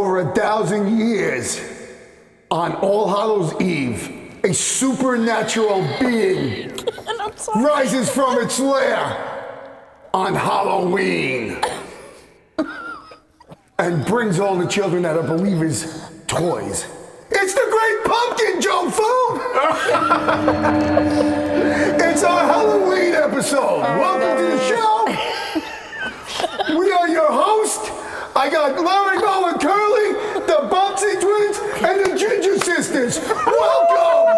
over 1,000 years, on All Hallows Eve, a supernatural being rises from its lair on Halloween and brings all the children that are believers toys. It's the Great Pumpkin, Joe Food! It's our Halloween episode. Welcome to the show. We are your host. I got Larry, Mo, and Curly, the Bubsy twins, and the Ginger sisters. Welcome!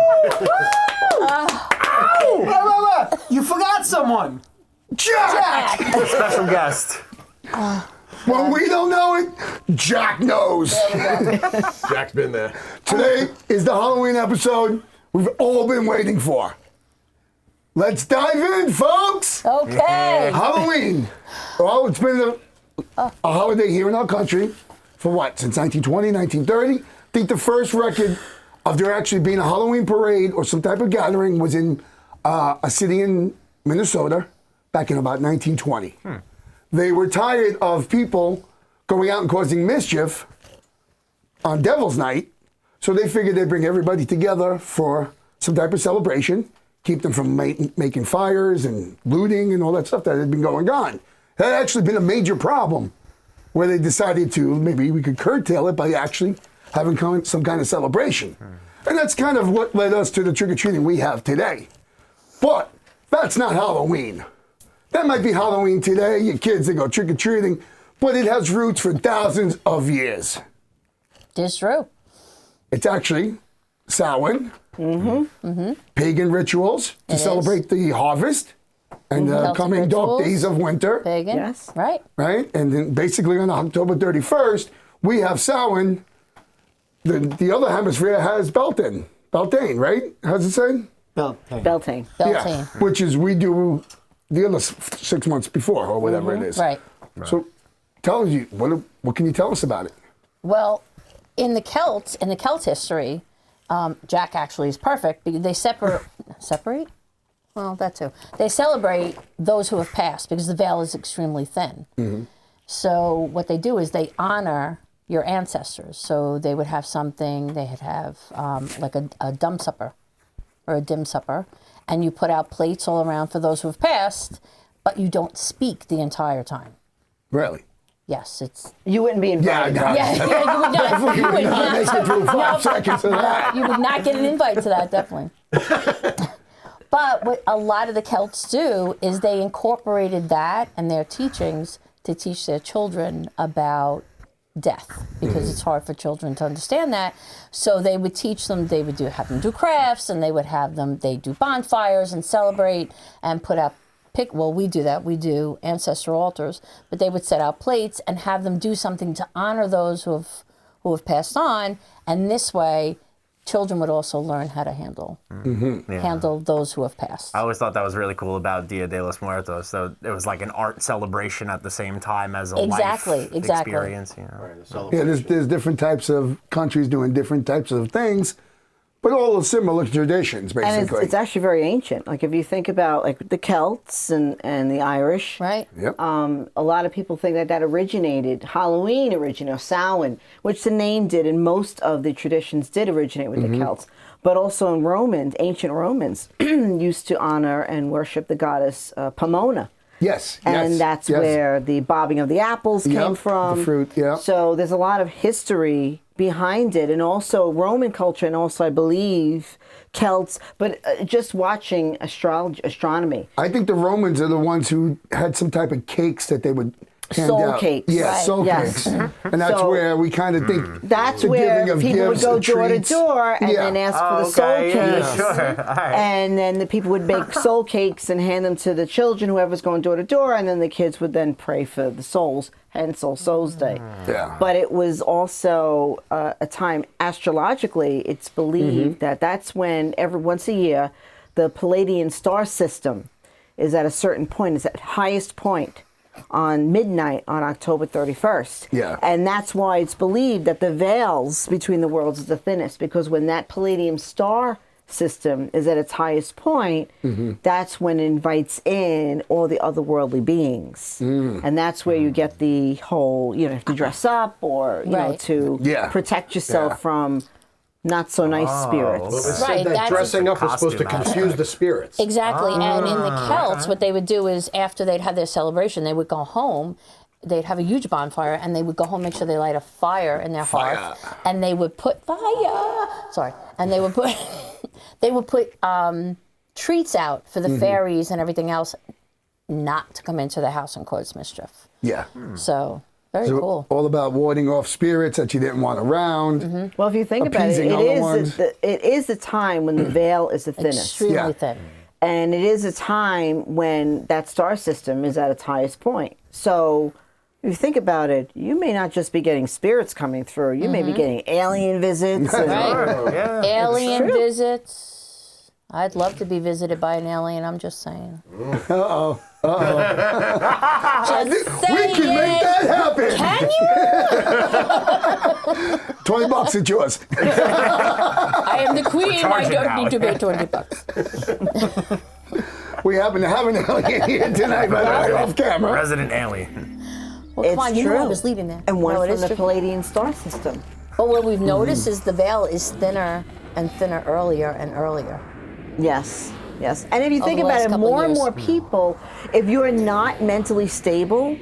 Ow! You forgot someone. Jack! Special guest. When we don't know it, Jack knows. Jack's been there. Today is the Halloween episode we've all been waiting for. Let's dive in, folks. Okay. Halloween. Well, it's been a holiday here in our country for what, since 1920, 1930? I think the first record of there actually being a Halloween parade or some type of gathering was in a city in Minnesota back in about 1920. They were tired of people going out and causing mischief on Devil's Night, so they figured they'd bring everybody together for some type of celebration, keep them from making fires and looting and all that stuff that had been going on. That had actually been a major problem where they decided to, maybe we could curtail it by actually having some kind of celebration. And that's kind of what led us to the trick-or-treating we have today. But that's not Halloween. That might be Halloween today, your kids, they go trick-or-treating, but it has roots for thousands of years. It's true. It's actually Samhain, pagan rituals to celebrate the harvest and the Celtic coming dark rituals. days of winter. Pagan. Yes. Right. Right? And then basically on October 31st, we have Samhain. The other hemisphere has Beltane, right? How's it say? Beltane. Beltane. Yeah, which is we do the other 6 months before or whatever it is. Right. So tell us, what can you tell us about it? Well, in the Celt history, Jack actually is perfect because they separate? Well, that too. They celebrate those who have passed because the veil is extremely thin. So what they do is they honor your ancestors. So they would have something, they'd have like a dumb supper or a dim supper, and you put out plates all around for those who have passed, but you don't speak the entire time. Really? Yes, it's... You wouldn't be invited. Yeah, you would not. You would not. Make it through 5 seconds of that. You would not get an invite to that, definitely. But what a lot of the Celts do is they incorporated that and their teachings to teach their children about death, because it's hard for children to understand that. So they would teach them, have them do crafts, and they do bonfires and celebrate and put up we do that. We do ancestor altars, but they would set out plates and have them do something to honor those who have passed on, and this way children would also learn how to handle those who have passed. I always thought that was really cool about Dia de los Muertos. So it was like an art celebration at the same time as a life experience. You know? Yeah, there's different types of countries doing different types of things, but all similar traditions, basically. And it's actually very ancient. Like if you think about like the Celts and the Irish, Right. Yep. a lot of people think that originated, Halloween originated, or Samhain, which the name did, and most of the traditions did originate with the Celts. But also in ancient Romans used to honor and worship the goddess Pomona. Yes. And that's where the bobbing of the apples came from. The fruit, yeah. So there's a lot of history behind it, and also Roman culture, and also I believe Celts, but just watching astronomy. I think the Romans are the ones who had some type of cakes that they would hand Soul out. cakes. Yeah, Right. soul Yes. cakes. And that's So- where we kind of think That's the where giving of people would gifts go and door to treats. door and Yeah. then ask for the soul cakes. Sure. All right. And then the people would bake soul cakes and hand them to the children, whoever's going door to door, and then the kids would then pray for the souls, hence All Souls Day. Yeah. But it was also a time, astrologically, it's believed that that's when once a year, the Palladian star system is at a certain point, it's at highest point on midnight on October 31st. Yeah. And that's why it's believed that the veils between the worlds is the thinnest, because when that Palladium star system is at its highest point, that's when it invites in all the otherworldly beings. And that's where you get the whole, you have to dress up or, you know, to protect yourself from not so nice spirits. Well, it said that dressing up was supposed to confuse the spirits. Exactly. And in the Celts, what they would do is after they'd have their celebration, they would go home. They'd have a huge bonfire, and they would go home, make sure they light a fire in their hearth, and they would put and they would put treats out for the fairies and everything else, not to come into the house and cause mischief. Yeah. So very cool. All about warding off spirits that you didn't want around. Well, if you think about it, it is the time when the veil is the thinnest. Extremely thin. And it is a time when that star system is at its highest point. So if you think about it, you may not just be getting spirits coming through. You may be getting alien visits. Alien visits. I'd love to be visited by an alien, I'm just saying. Uh-oh. Just We can make that happen. Can you? $20, it's yours. I am the queen. I don't need to pay $20. We happen to have an alien here tonight, by the way, off camera. Resident alien. Well, come on, you true. know I was leading there. And one No, it from is the true. Palladian star system. But what we've noticed is the veil is thinner and thinner earlier and earlier. Yes, yes. And if you think the about last it, couple more and years. more people, if you're not mentally stable,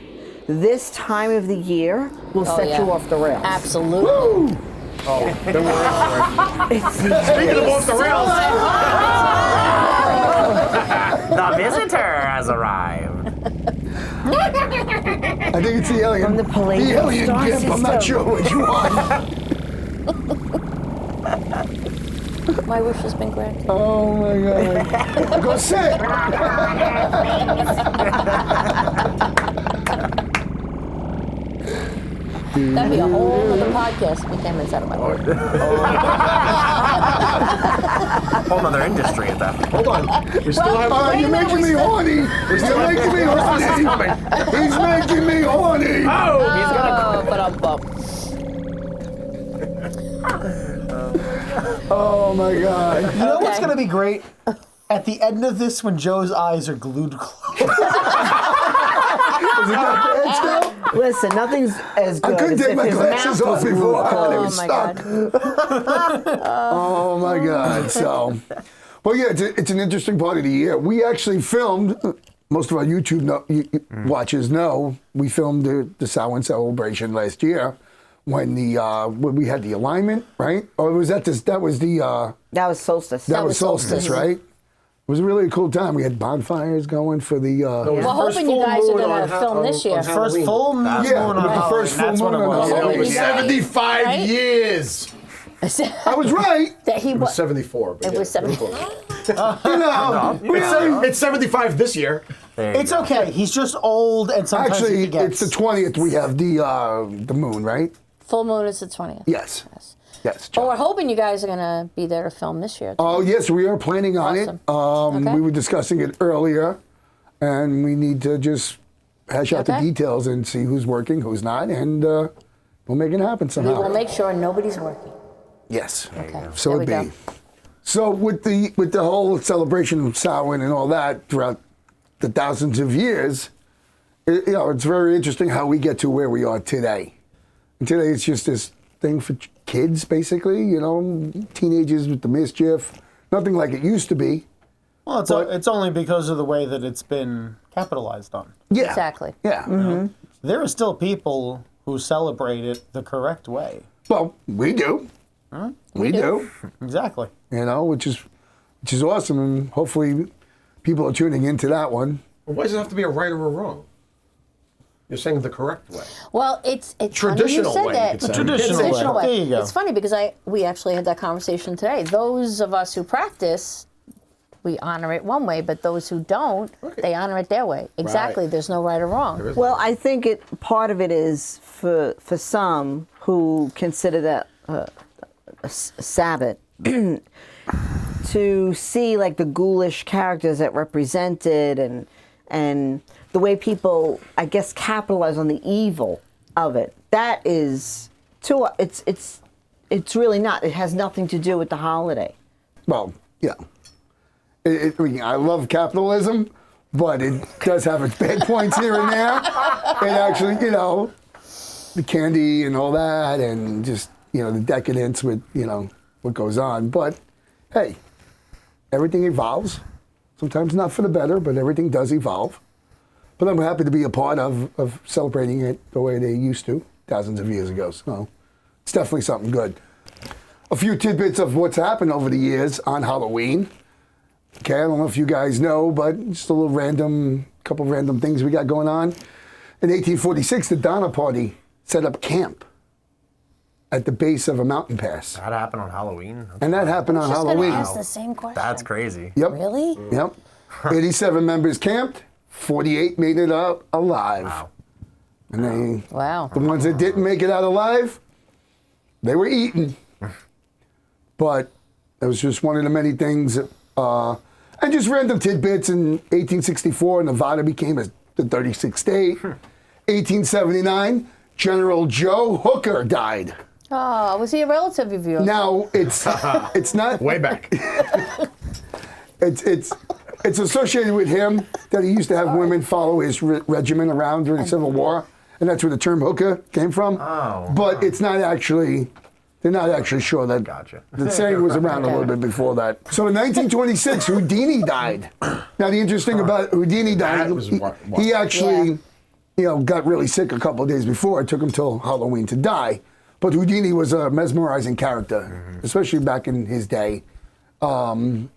this time of the year will set you off the rails. Absolutely. Then we're speaking of off the rails. The visitor has arrived. I think it's the alien. From the Palladian alien star gimp, I'm not system. sure which one. My wish has been granted. Oh my God. Go sit. That'd be a whole other podcast if we came inside of my work. Whole other industry at that point. Hold on. We still have. You're making me horny. You're making me horny. He's making me horny. He's gonna. Oh my God. You know what's going to be great? At the end of this, when Joe's eyes are glued closed. Is it got bad still? Listen, nothing's as good I couldn't as take if my his glasses mouth off was before. They Oh were my stuck. God. Oh my God. So, well, yeah, it's an interesting part of the year. We actually filmed, most of our YouTube watchers know, we filmed the Samhain celebration last year when when we had the alignment, right? Or was that this? That was the. That was solstice. That was solstice, right? It was a really cool time. We had bonfires going for the. We're hoping you guys are going to film this year. First full moon on Yeah, the Halloween. first full That's what moon it on was. Halloween. It was Yeah. 75 Right? years. I was right. That he It was was. 74. But It was 74. It's 75 this year. It's okay. He's just old, and sometimes he Actually, forgets. it's the 20th. We have the moon, right? Full moon is the 20th. Yes. Yes. But we're hoping you guys are going to be there to film this year. Oh, yes, we are planning on Awesome. it. Okay. We were discussing it earlier, and we need to just hash out the Okay. details and see who's working, who's not, and we'll make it happen We somehow. will make sure nobody's working. Yes. Okay. So There it we be. go. So with the whole celebration of Samhain and all that throughout the thousands of years, it's very interesting how we get to where we are today. And today it's just this thing for kids, basically, teenagers with the mischief. Nothing like it used to be. Well, it's only because of the way that it's been capitalized on. Yeah. Exactly. Yeah. There are still people who celebrate it the correct way. Well, we do. We do. Exactly. Which is awesome, and hopefully people are tuning into that one. Well, why does it have to be a right or a wrong? You're saying the correct way. Well, it's Traditional funny you said way, that. you could say. Traditional way. There you go. It's funny because we actually had that conversation today. Those of us who practice, we honor it one way, but those who don't, they honor it their way. Exactly. Right. There's no right or wrong. Well, I think part of it is for some who consider that a Sabbath to see like the ghoulish characters that represented and the way people, I guess, capitalize on the evil of it. That is it's really not. It has nothing to do with the holiday. Well, you know, I mean, I love capitalism, but it does have its bad points here and there. And actually, you know, the candy and all that, and just, you know, the decadence with, you know, what goes on. But hey, everything evolves. Sometimes not for the better, but everything does evolve. But I'm happy to be a part of celebrating it the way they used to thousands of years ago. So it's definitely something good. A few tidbits of what's happened over the years on Halloween. Okay, I don't know if you guys know, but just a little couple random things we got going on. In 1846, the Donner Party set up camp at the base of a mountain pass. That happened on Halloween? And that happened on Halloween. Ask the same question. That's crazy. Yep. Really? Yep. 87 members camped, 48 made it out alive. Wow. And Wow. the ones that didn't make it out alive, they were eaten. But it was just one of the many things. And just random tidbits. In 1864, Nevada became the 36th state. 1879, General Joe Hooker died. Oh, was he a relative of yours? Now, it's not... Way back. It's associated with him that he used to have women follow his regiment around during the Civil War, and that's where the term hooker came from. Oh. But it's not actually, they're not actually sure that Gotcha. the saying was around a little bit before that. So in 1926, Houdini died. Now the interesting about Houdini died, That was he actually, you know, got really sick a couple of days before. It took him till Halloween to die. But Houdini was a mesmerizing character, especially back in his day. Wow,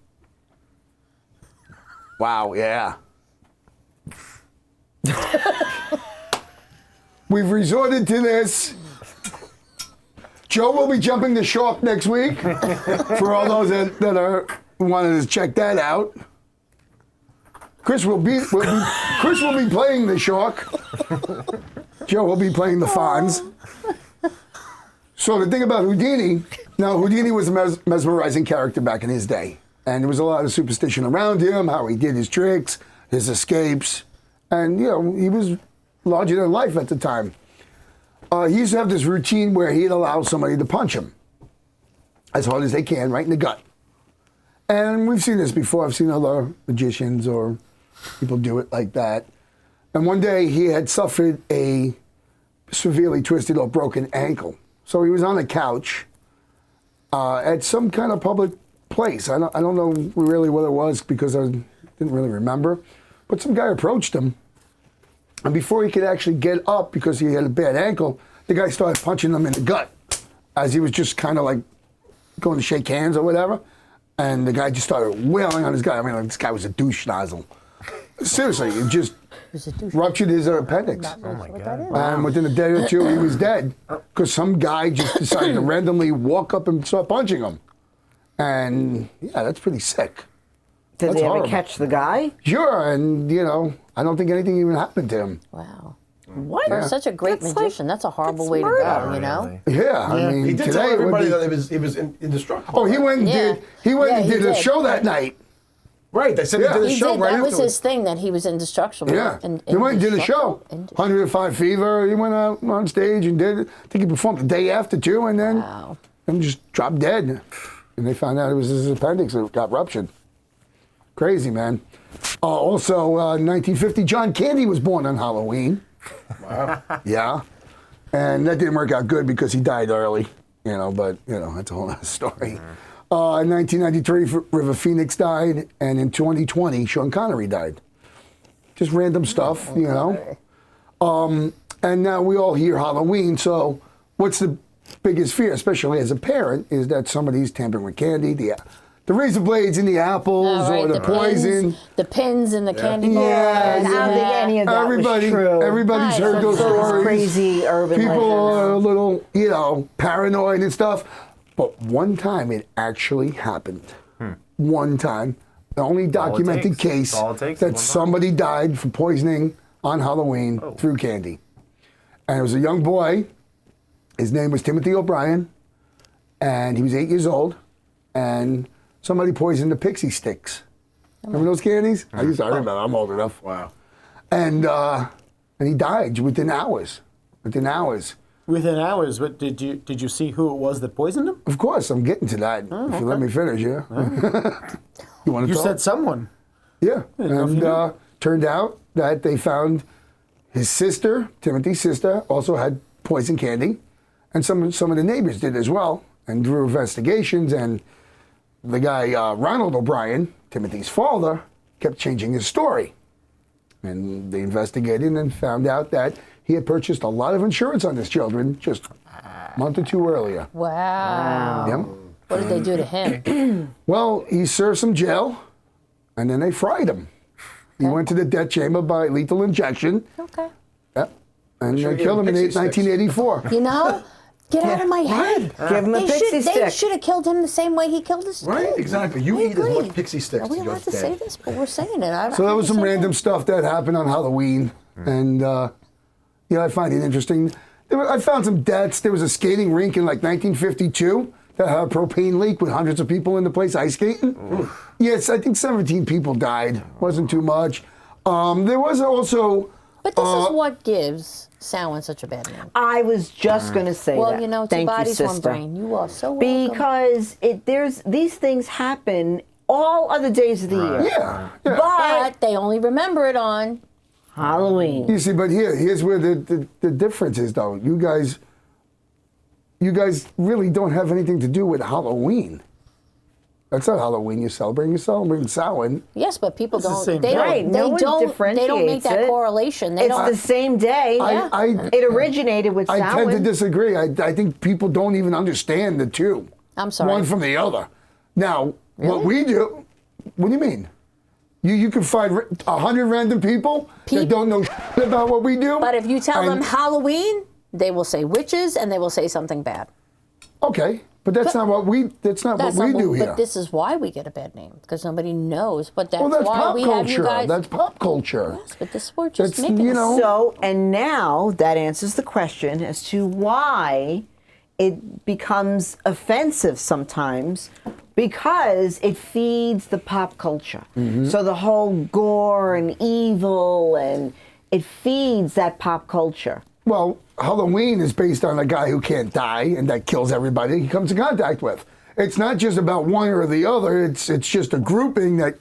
yeah. We've resorted to this. Joe will be jumping the shark next week. For all those that are wanted to check that out. Chris will be playing the shark. Joe will be playing the Fonz. So the thing about Houdini, now Houdini was a mesmerizing character back in his day. And there was a lot of superstition around him, how he did his tricks, his escapes. And, you know, he was larger than life at the time. He used to have this routine where he'd allow somebody to punch him as hard as they can, right in the gut. And we've seen this before. I've seen other magicians or people do it like that. And one day he had suffered a severely twisted or broken ankle. So he was on a couch at some kind of public place. I don't know really what it was because I didn't really remember. But some guy approached him. And before he could actually get up because he had a bad ankle, the guy started punching him in the gut as he was just kind of like going to shake hands or whatever. And the guy just started wailing on his guy. I mean, like, this guy was a douche nozzle. Seriously, it just ruptured his appendix. Oh my God. And within a day or two, he was dead because some guy just decided to randomly walk up and start punching him. And yeah, that's pretty sick. Did That's they ever horrible. catch the guy? Sure, and you know, I don't think anything even happened to him. Wow. What? For such a great That's magician, that's a horrible way to murder. go, you know? Yeah, I mean, He did today tell it would everybody be- that it was indestructible. Oh, he went and Yeah. did He a did. show that night. Right, they said Yeah. he did a He show did. right That was afterwards. his thing, that he was indestructible. Yeah, he went and did a show. 105 Fever. He went out on stage and did it. I think he performed the day after too, and then Wow. just dropped dead. And they found out it was his appendix that got ruptured. Crazy, man. Also, 1950, John Candy was born on Halloween. Wow. Yeah, and that didn't work out good because he died early. You know, but you know that's a whole other story. In 1993, River Phoenix died, and in 2020, Sean Connery died. Just random stuff, you know. And now we all hear Halloween, so what's the biggest fear, especially as a parent, is that somebody's tampering with candy, the razor blades in the apples, All right, or the poison. the pins in the candy Yeah, bars. I don't think any of that was true. Everybody's Right. heard those Those stories. crazy urban People legends. are a little, you know, paranoid and stuff. But one time it actually happened. One time. The only documented takes. case That's all it takes is that one time. somebody died from poisoning on Halloween through candy. And it was a young boy. His name was Timothy O'Brien. And he was 8 years old. And somebody poisoned the pixie sticks. Remember those candies? I remember. I'm old enough. Wow. And he died within hours. Within hours. Within hours, but did you see who it was that poisoned him? Of course, I'm getting to that. If you let me finish, yeah. You want to You talk? said someone. Yeah, didn't know if you and turned out that they found his sister, Timothy's sister, also had poison candy, and some of the neighbors did as well. And through investigations, and the guy Ronald O'Brien, Timothy's father, kept changing his story. And they investigated and found out that he had purchased a lot of insurance on his children just a month or two earlier. Wow. Yep. What did they do to him? Well, he served some jail, and then they fried him. He went to the death chamber by lethal injection. Okay. Yep. And Sure, they killed him in pixie sticks. 1984. You know, get out of my head. Give him a pixie They stick. should have killed him the same way he killed his Right, kid. exactly. You I eat as agree. much pixie sticks Are we to go allowed to say dead. this? But we're saying it. So that was some random stuff that happened on Halloween, and I find it interesting. I found some deaths. There was a skating rink in like 1952 that had a propane leak with hundreds of people in the place ice skating. Yes, I think 17 people died. Wasn't too much. There was also. But this is what gives Samhain such a bad name. I was just going to say Well, that. you know, two Thank bodies, you, one sister. brain. You are so welcome. Because these things happen all other days of the year. Yeah. Yeah. But But they only remember it on. Halloween. You see, but here's where the difference is, though. You guys really don't have anything to do with Halloween. That's not Halloween. You're celebrating Samhain. Yes, but people It's the don't. same They thing. don't. Right, They no one don't. They don't make differentiates that it. correlation. They It's don't. the same day. It originated with I tend to Samhain. disagree. I think people don't even understand the two. I'm sorry. One from the other. Now, what we do, what do you mean? You can find 100 random people that don't know shit about what we do. But if you tell them and- Halloween, they will say witches and they will say something bad. Okay, but that's not what we do here. But this is why we get a bad name because nobody knows. But that's, Well, that's why pop we have you culture. guys. That's pop culture. Yes, but this we're just That's, making. you know- So, and now that answers the question as to why it becomes offensive sometimes because it feeds the pop culture. So the whole gore and evil and it feeds that pop culture. Well, Halloween is based on a guy who can't die and that kills everybody he comes in contact with. It's not just about one or the other. It's just a grouping that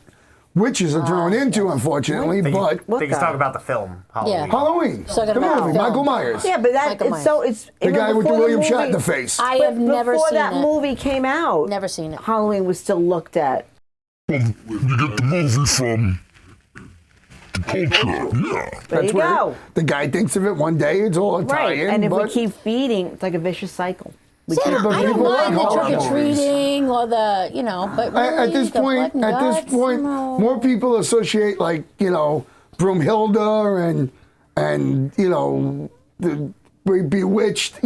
witches are thrown into, unfortunately. But They can talk about the film Halloween. Halloween, Talking the about movie, film. Michael Myers, Yeah, but that Michael it's Myers. so it's the guy with the before William movie- Shatner face. I But have never before seen that it. movie came out, Never seen it. Halloween was still looked at. You get the movie from the culture, yeah. There you where go. the guy thinks of it one day. It's all a Right, tie-in. and if we but keep feeding, it's like a vicious cycle. We See, keep but I don't people like mind the horror trick or movies. treating or the but really, at this the point, blood and guts, no. more people associate Broomhilda and the Bewitched.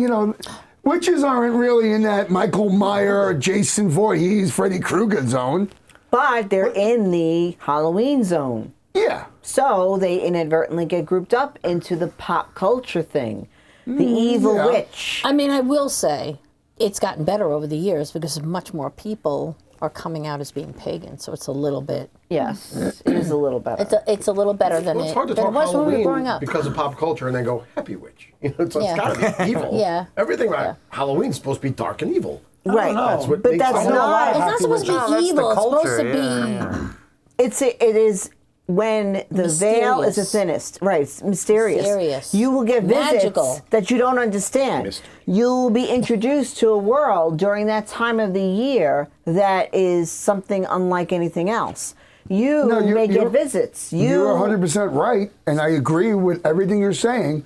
Witches aren't really in that Michael Myers, Jason Voorhees, Freddy Krueger zone. But they're in the Halloween zone. Yeah. So they inadvertently get grouped up into the pop culture thing. The evil yeah. witch. I mean, I will say it's gotten better over the years because much more people are coming out as being pagan. So it's a little bit. Yes, it is a little better. It's a little better than Well, it's it, hard to than talk it was when we were Halloween growing up. because of pop culture and then go happy witch. So Yeah. it's got to be evil. Yeah. Everything about Yeah. Halloween's supposed to be dark and evil. Right, That's what but makes that's I know a lot It's of not. not supposed to be No, that's the evil. It's supposed to culture, be. It is when the veil is the Mysterious. thinnest. Right, it's mysterious. Mysterious. You will get visits Magical. that you don't understand. Mystery. You'll be introduced to a world during that time of the year that is something unlike anything else. You No, may get visits. You're 100% right, and I agree with everything you're saying.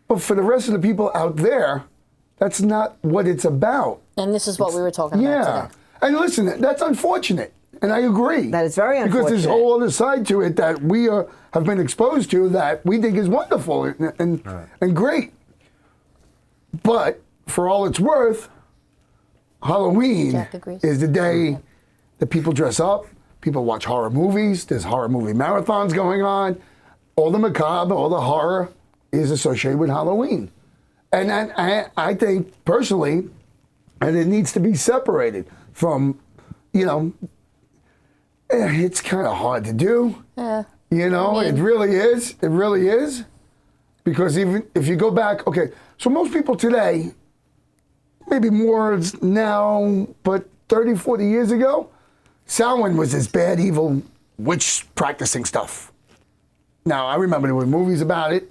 But for the rest of the people out there, that's not what it's about. And this is what we were talking about Yeah. today. And listen, that's unfortunate. And I agree. That is very Because there's a unfortunate. whole other side to it that we have been exposed to that we think is wonderful and great. But for all it's worth, Halloween Jack agrees. is the day that people dress up, people watch horror movies, there's horror movie marathons going on. All the macabre, all the horror is associated with Halloween. And I think, personally, and it needs to be separated from, it's kind of hard to do. Yeah. It really is. It really is. Because even if you go back, okay, so most people today, maybe more now, but 30, 40 years ago, Samhain was this bad, evil witch practicing stuff. Now, I remember there were movies about it.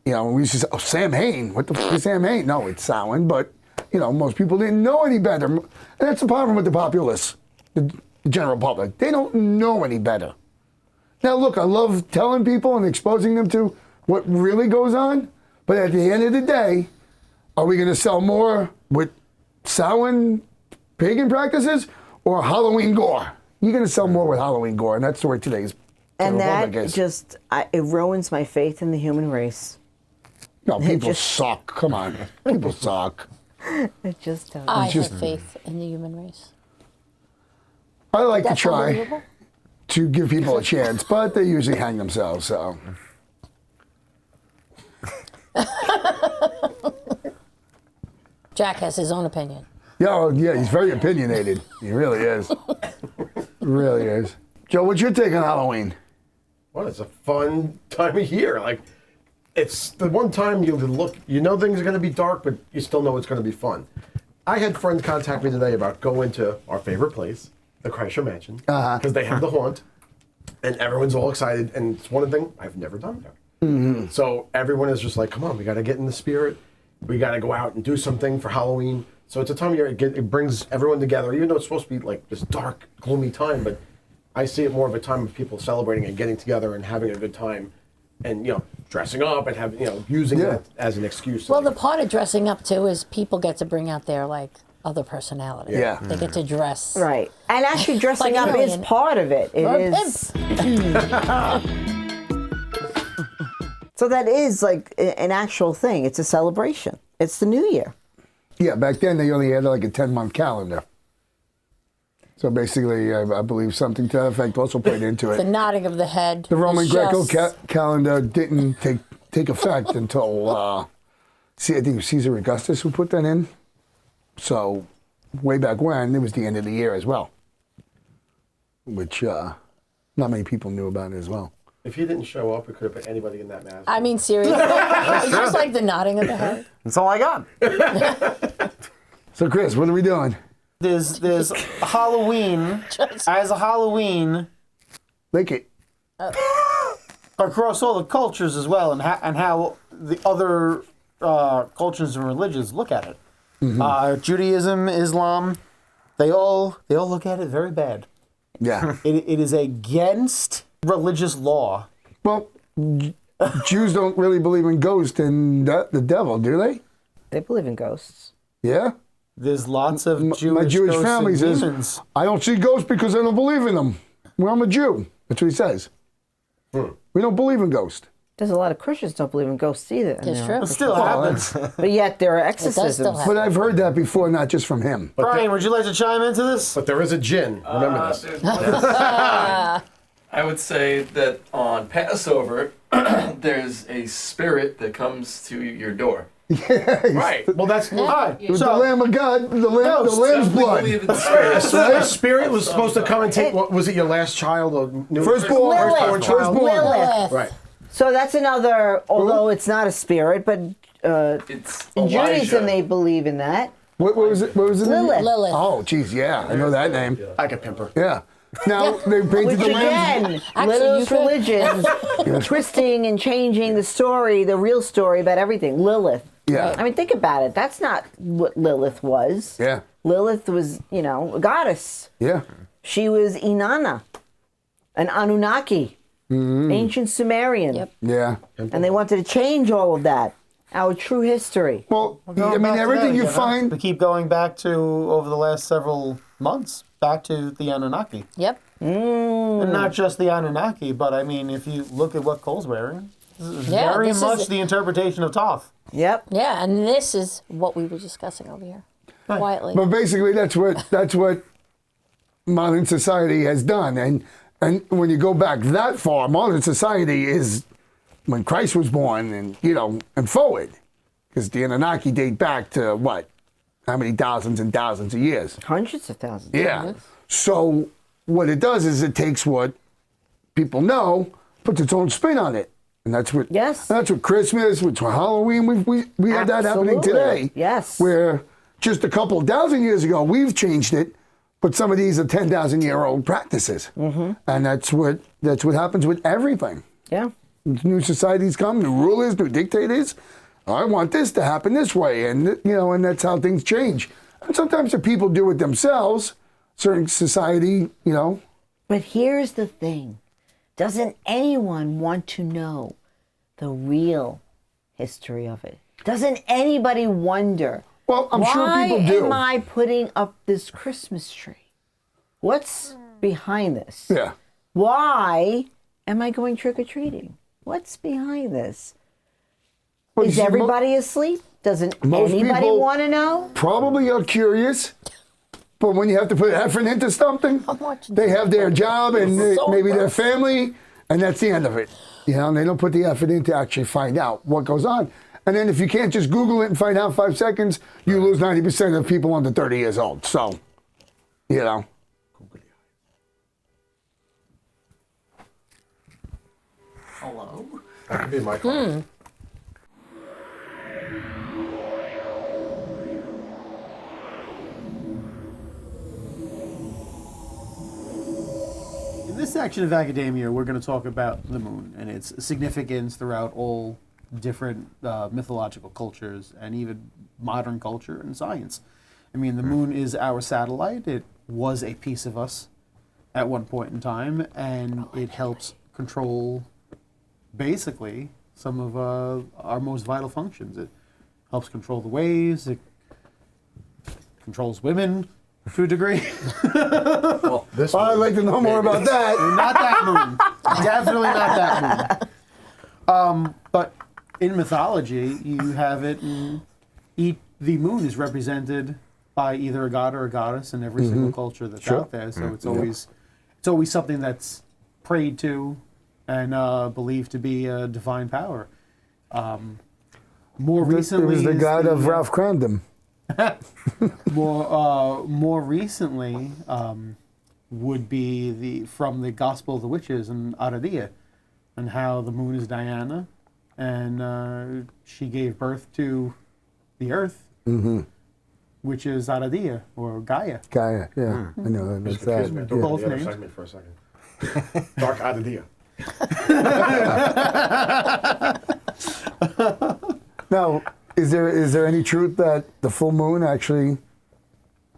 You know, we used to say, oh, Samhain, what the fuck is Samhain? No, it's Samhain, but, you know, most people didn't know any better. And that's the problem with the populace, the general public. They don't know any better. Now, look, I love telling people and exposing them to what really goes on, but at the end of the day, are we going to sell more with Samhain pagan practices or Halloween gore? You're going to sell more with Halloween gore, and that's the way today's And Republic that is. just, it ruins my faith in the human race. No, people suck. Come on. People suck. It just does. I have faith in the human race. I like to That's try unbelievable. to give people a chance, but they usually hang themselves, so. Jack has his own opinion. Yeah, he's very opinionated. He really is. Really is. Joe, what's your take on Halloween? Well, it's a fun time of year. Like, it's the one time you look, you know things are going to be dark, but you still know it's going to be fun. I had friends contact me today about going to our favorite place, the Kreischer Mansion, because they have the haunt, and everyone's all excited, and it's one thing I've never done there. Mm-hmm. So everyone is just like, come on, we got to get in the spirit. We got to go out and do something for Halloween. So it's a time of year, it brings everyone together, even though it's supposed to be like this dark, gloomy time, but I see it more of a time of people celebrating and getting together and having a good time and, you know, dressing up and having, you know, using it as an excuse. Well, the part of dressing up, too, is people get to bring out their, like, other personality. Yeah. They get to dress. Right. And actually dressing Like up is alien. part of it. It Or a is. So that is like an actual thing. It's a celebration. It's the new year. Yeah, back then they only had like a 10-month calendar. So basically, I believe something to that effect also played into The it. nodding of the head. The Roman is Greco just- calendar didn't take effect until, I think it was Caesar Augustus who put that in. So way back when, it was the end of the year as well, which not many people knew about it as well. If he didn't show up, we could have put anybody in that mask. I mean, seriously. It's just like the nodding of the head. That's all I got. So Chris, what are we doing? There's Halloween as a Halloween Lick it. across all the cultures as well, and how the other cultures and religions look at it. Judaism, Islam, they all look at it very bad. Yeah. It is against religious law. Well, Jews don't really believe in ghosts and the devil, do they? They believe in ghosts. Yeah? There's lots of My Jewish Jewish ghosts family and says, demons. I don't see ghosts because I don't believe in them. Well, I'm a Jew. That's what he says. We don't believe in ghosts. There's a lot of Christians don't believe in ghosts either. It's true. It still happens. But yet there are It does still exorcisms. happen. But I've heard that before, not just from him. Brian, would you like to chime into this? But there is a djinn. Remember this. I would say that on Passover, there's a spirit that comes to your door. Right. Well, that's Hi. It was the Lamb of God, the Lamb's Definitely blood. believe in spirits. the spirit was supposed to come and take. What, was it your last child or new Firstborn. Lilith. child? Lilith. Right. So that's another, although it's not a spirit, but It's in Elijah. Judaism they believe in that. What was it? What was it? Lilith. Lilith. Oh, geez, yeah. I know that name. I could pimp her. Yeah. Now, they painted Which the Lamb. again, Actually, Lilith's you could. religions twisting and changing the story, the real story about everything. Lilith. Yeah. I mean, think about it. That's not what Lilith was. Yeah. Lilith was, you know, a goddess. Yeah. She was Inanna, an Anunnaki, ancient Sumerian. Yep. Yeah. And they wanted to change all of that, our true history. Well, I Going mean, back to everything that you again, huh? find. We keep going back to, over the last several months, back to the Anunnaki. Yep. And not just the Anunnaki, but I mean, if you look at what Cole's wearing, this is Yeah, very this is- much the interpretation of Thoth. Yep. Yeah, and this is what we were discussing over here. Quietly. But basically, that's what modern society has done. And when you go back that far, modern society is when Christ was born and, you know, and forward. Because the Anunnaki date back to what? How many thousands and thousands of years? Hundreds of thousands. Yeah. So what it does is it takes what people know, puts its own spin on it. And that's what Yes. that's what Christmas, which Halloween, we have that happening Absolutely. today. Yes. Where just a couple of thousand years ago we've changed it, but some of these are 10,000-year-old practices. Mm-hmm. And that's what happens with everything. Yeah. New societies come, new rulers, new dictators. I want this to happen this way, and and that's how things change. And sometimes the people do it themselves. Certain society, But here's the thing. Doesn't anyone want to know the real history of it? Doesn't anybody wonder, Well, I'm sure people do. why am I putting up this Christmas tree? What's behind this? Yeah. Why am I going trick-or-treating? What's behind this? Well, you Is see, everybody asleep? Doesn't most anybody people- want to know? Probably are curious, but when you have to put effort into something, they have their job and maybe their family, and that's the end of it. And they don't put the effort in to actually find out what goes on. And then if you can't just Google it and find out in 5 seconds, you lose 90% of people under 30 years old. So, Hello? That could be my phone. In this section of academia, we're going to talk about the moon and its significance throughout all different mythological cultures and even modern culture and science. I mean, the moon is our satellite. It was a piece of us at one point in time, and it helps control basically some of our most vital functions. It helps control the waves. It controls women to a degree. Well, This I'd one. like to know more about that. Not that moon. Definitely not that moon. But in mythology, you have it, and the moon is represented by either a god or a goddess in every single culture that's out there. So it's always something that's prayed to and believed to be a divine power. More It recently, was the is god of Ralph Cramden. more recently would be from the Gospel of the Witches and Aradia, and how the moon is Diana, and she gave birth to the earth, which is Aradia or Gaia. Gaia, yeah. I know that's Excuse me, that. don't Yeah. go Both to the other names. segment for a second. Dark Odyssey. Now, is there any truth that the full moon actually,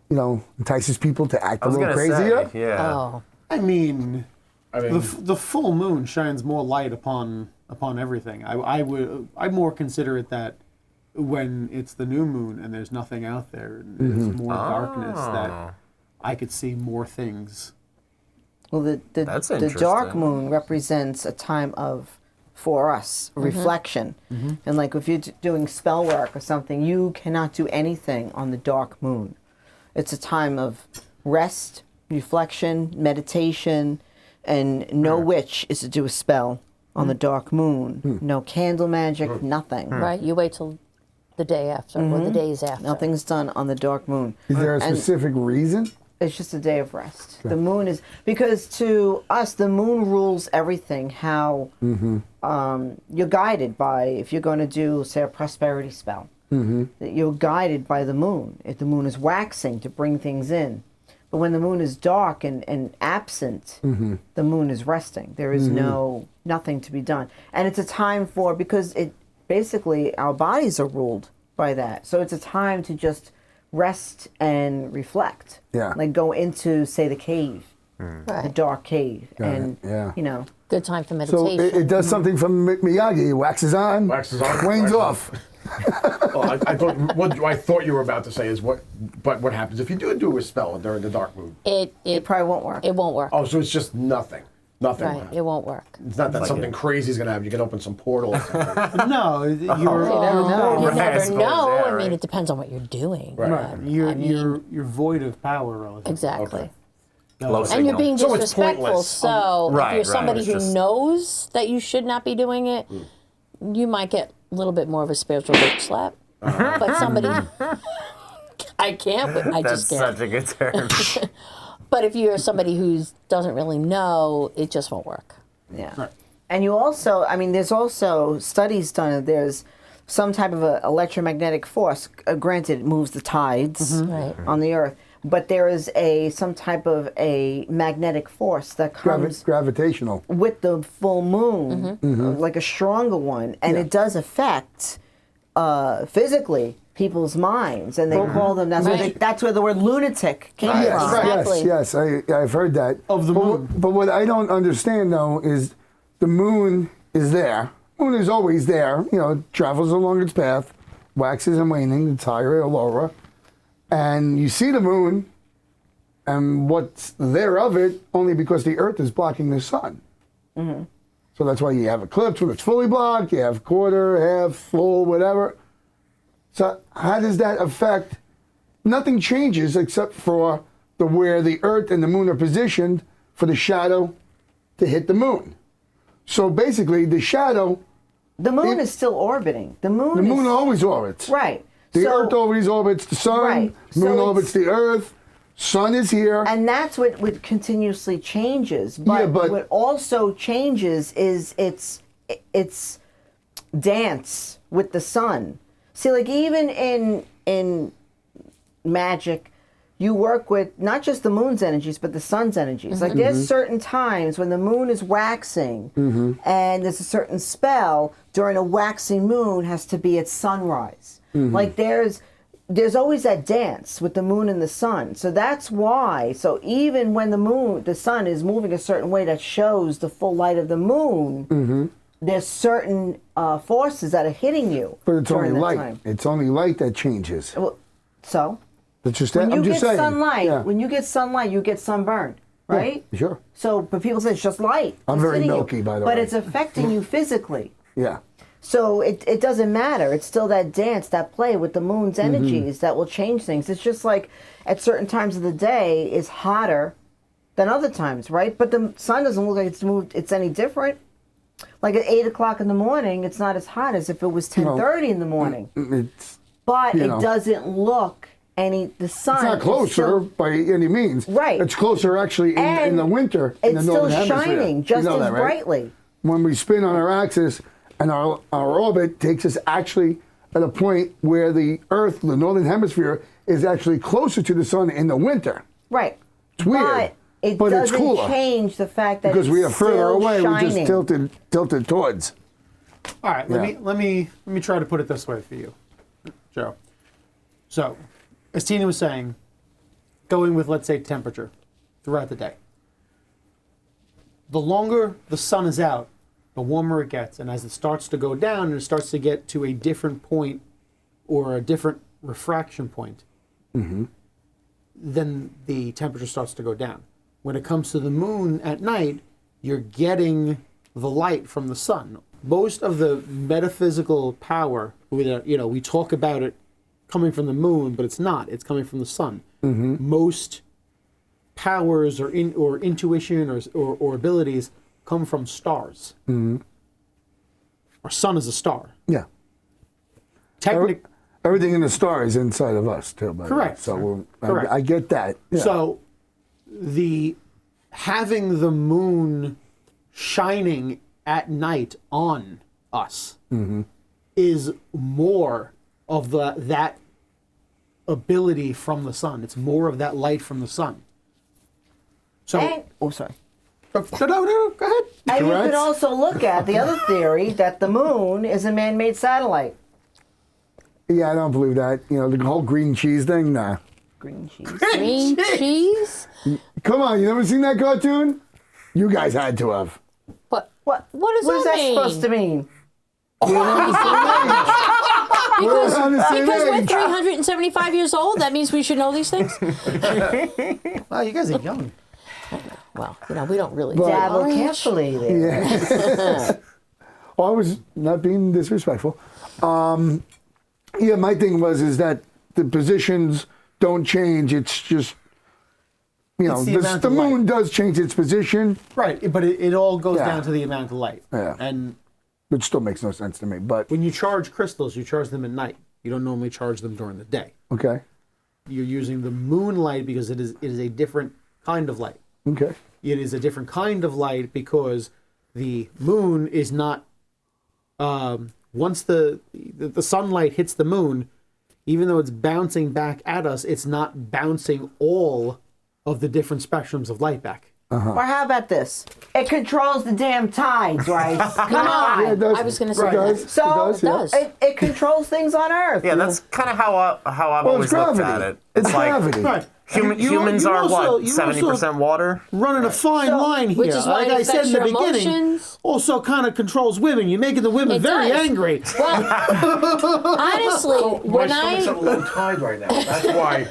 entices people to act I a was little gonna crazier? say, yeah. Oh, I mean, I mean, the full moon shines more light upon everything. I more consider it that when it's the new moon and there's nothing out there, and there's more darkness, that I could see more things. Well, That's the dark interesting. moon represents a time of, for us, reflection. And like if you're doing spell work or something, you cannot do anything on the dark moon. It's a time of rest, reflection, meditation, and no witch is to do a spell on the dark moon. No candle magic, nothing. right. You wait till the day after or the days after. Nothing's done on the dark moon. Is there a And- specific reason? It's just a day of rest. The moon is, because to us, the moon rules everything. How you're guided by, if you're going to do, say, a prosperity spell, that you're guided by the moon. If the moon is waxing to bring things in. But when the moon is dark and absent, the moon is resting. There is nothing to be done. And it's a time for, because it basically, our bodies are ruled by that. So it's a time to just rest and reflect. Yeah. Like go into, say, the cave, the Right. dark cave, and Yeah. Good time for So meditation. it does something from Miyagi. It waxes on, Waxes on, wanes waxes off. well, I thought what I thought you were about to say is what happens if you do a spell during the dark moon? it it probably won't work. it won't work. Oh, so it's just nothing. Nothing. Right. It won't work. It's not that something crazy is going to happen. You can open some portal or something. No, you're You never know. You Right, I never suppose, know. yeah, I mean, right. it depends on what you're doing. Right. you're void of power relative. Exactly. Okay. Low And signal. you're being So it's disrespectful. pointless. So Right, if you're somebody it's who just- knows that you should not be doing it, you might get a little bit more of a spiritual bitch slap. But somebody, I can't. I That's just can't. such a good term. But if you're somebody who doesn't really know, it just won't work. Yeah. And you also, I mean, there's also studies done. There's some type of a electromagnetic force. Granted, it moves the tides Right. on the Earth, but there is some type of a magnetic force that comes Gravitational. with the full moon, like a stronger one, and it does affect physically people's minds, and they call them. That's where the word lunatic came Yes, from. Exactly. yes, I've heard that. Of the moon. But what I don't understand, though, is the moon is there. Moon is always there. You know, it travels along its path, waxes and waning, it's higher or lower. And you see the moon, and what's there of it, only because the Earth is blocking the sun. So that's why you have eclipse when it's fully blocked, you have quarter, half, full, whatever. So how does that affect? Nothing changes except for where the Earth and the moon are positioned for the shadow to hit the moon. So basically, the shadow. The moon is still orbiting. The moon always orbits. Right. The So- Earth always orbits the sun. Right. Moon So orbits the Earth. Sun is here. And that's what continuously changes. But, Yeah, but- what also changes is its dance with the sun. See, like even in magic, you work with not just the moon's energies, but the sun's energies. Like there's certain times when the moon is waxing, and there's a certain spell during a waxing moon has to be at sunrise. Like there's always that dance with the moon and the sun. So that's why. So even when the sun is moving a certain way that shows the full light of the moon, there's certain forces that are hitting you. But it's only during that light. time. It's only light that changes. Well, so That's just when I'm you just get saying. sunlight, Yeah. when you get sunlight, you get sunburned, right? Yeah, sure. So, but people say it's just light. I'm It's very hitting you. milky, by the but way. it's affecting you physically. Yeah. So it doesn't matter. It's still that dance, that play with the moon's energies that will change things. It's just like at certain times of the day is hotter than other times, right? But the sun doesn't look like it's any different. Like at 8 o'clock in the morning, it's not as hot as if it was 10:30 in the morning. It's But you it know. doesn't look the sun. It's not is closer still- by any means. Right. It's closer actually in And the winter in the It's still northern hemisphere. shining just You know as that, right? brightly. When we spin on our axis and our orbit takes us actually at a point where the Earth, the northern hemisphere, is actually closer to the sun in the winter. Right. It's weird. But it but it's doesn't cooler change the fact that because it's we are further still away. shining. We're just tilted towards. All right, Yeah. let me try to put it this way for you, Joe. So, as Tina was saying, going with, let's say, temperature throughout the day. The longer the sun is out, the warmer it gets, and as it starts to go down and it starts to get to a different point or a different refraction point, then the temperature starts to go down. When it comes to the moon at night, you're getting the light from the sun. Most of the metaphysical power, we talk about it coming from the moon, but it's not. It's coming from the sun. Most powers or intuition or abilities come from stars. Our sun is a star. Yeah. Everything in the star is inside of us too. By the way. Correct. So Correct. I get that. Yeah. So having the moon shining at night on us is more of that ability from the sun. It's more of that light from the sun. So sorry. no, go ahead. And you Correct. could also look at the other theory that the moon is a man-made satellite. Yeah, I don't believe that. You know, the whole green cheese thing. Nah. Green cheese. Green cheese? Come on, you never seen that cartoon? You guys had to have. What? What? What does What is that that mean? supposed to mean? We're on the same Because we're age. 375 years old, that means we should know these things? Wow, you guys are young. Well, we don't really. Dabble Orange. carefully there. I was not being disrespectful. Yeah, my thing is that the positions don't change. It's just, It's the amount the of light. moon does change its position, Right, but it all goes Yeah. down to the amount of light. Yeah. And which still makes no sense to me. But, when you charge crystals, you charge them at night. You don't normally charge them during the day. okay. You're using the moonlight because it is a different kind of light. Okay. It is a different kind of light because the moon is not. Once the sunlight hits the moon, even though it's bouncing back at us, it's not bouncing all of the different spectrums of light back. Or how about this? It controls the damn tides, right? Come on. Yeah, it does. I was gonna say It does. that. So It does, yeah. it controls things on Earth. Yeah, that's kind of how I've Well, it's always looked gravity. at it. It's like gravity. Right. humans are also- what, 70% water? Running a fine line here. Which is why like it I said in the affects your beginning, emotions. also kind of controls women. You're making the women It very does. angry. Well, honestly, My stomach's at low tide right now. That's why.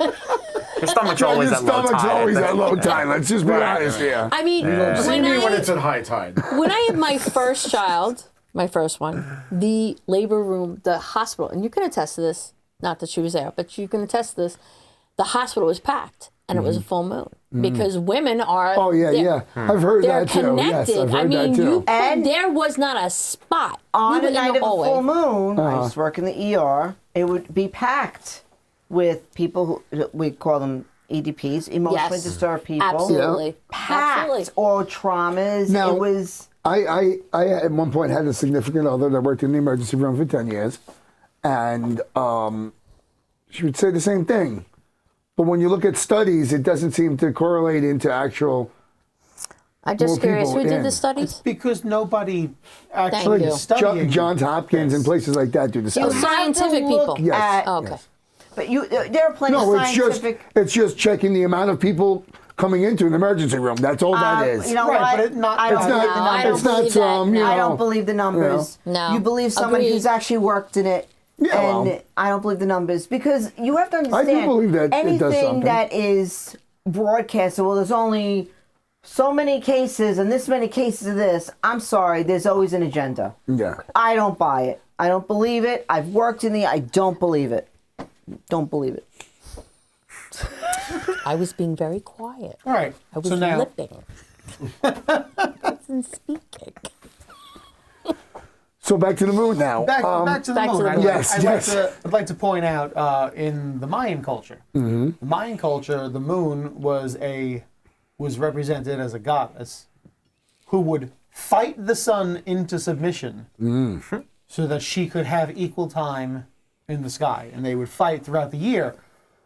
Your stomach's Your always at low stomach's tide. always at low tide. Let's just be honest here. I mean, See me when it's at high tide. when I had my first child, my first one, the labor room, the hospital, and you can attest to this, not that she was there, but you can attest to this, the hospital was packed and it was a full moon because women are. Oh, yeah, they're- yeah. I've heard They're that too. Yes, connected. I've heard I mean, that too. And- there was not a spot. On We were a in night the of a hallway. full moon, I used to work in the ER. It would be packed with people who we call them EDPs, emotionally Yes. disturbed people. Absolutely. Packed Absolutely. or traumas. Now- It was. I at one point had a significant other that worked in the emergency room for 10 years, and she would say the same thing. But when you look at studies, it doesn't seem to correlate into actual. I'm just more curious. people Who did in. the studies? Because nobody Thank actually you. is studying. Johns Hopkins and places like that do the You studies. scientific people. Yes. At, Okay. Yes. But there are plenty No, of it's just scientific. checking the amount of people coming into an emergency room. That's all that is. You know Right, what? but it not- I don't it's believe not. the I don't numbers. It's not believe that. some. You know. I don't believe the numbers. No. You believe someone Agreed. who's actually worked in it. Yeah, and well. I don't believe the numbers because you have to understand. believe that it does anything something. that is broadcasted. Well, there's only so many cases and this many cases of this. I'm sorry. There's always an agenda. Yeah. I don't buy it. I don't believe it. I've worked in the. I don't believe it. Don't believe it. I was being very quiet. All right. I was So now, lipping. I wasn't speaking. So back to the moon now. back to the back to moon. the I'd moon. like- Yes, I'd yes. I'd like to point out in the Mayan culture, the Mayan culture, the moon was represented as a goddess who would fight the sun into submission so that she could have equal time in the sky, and they would fight throughout the year.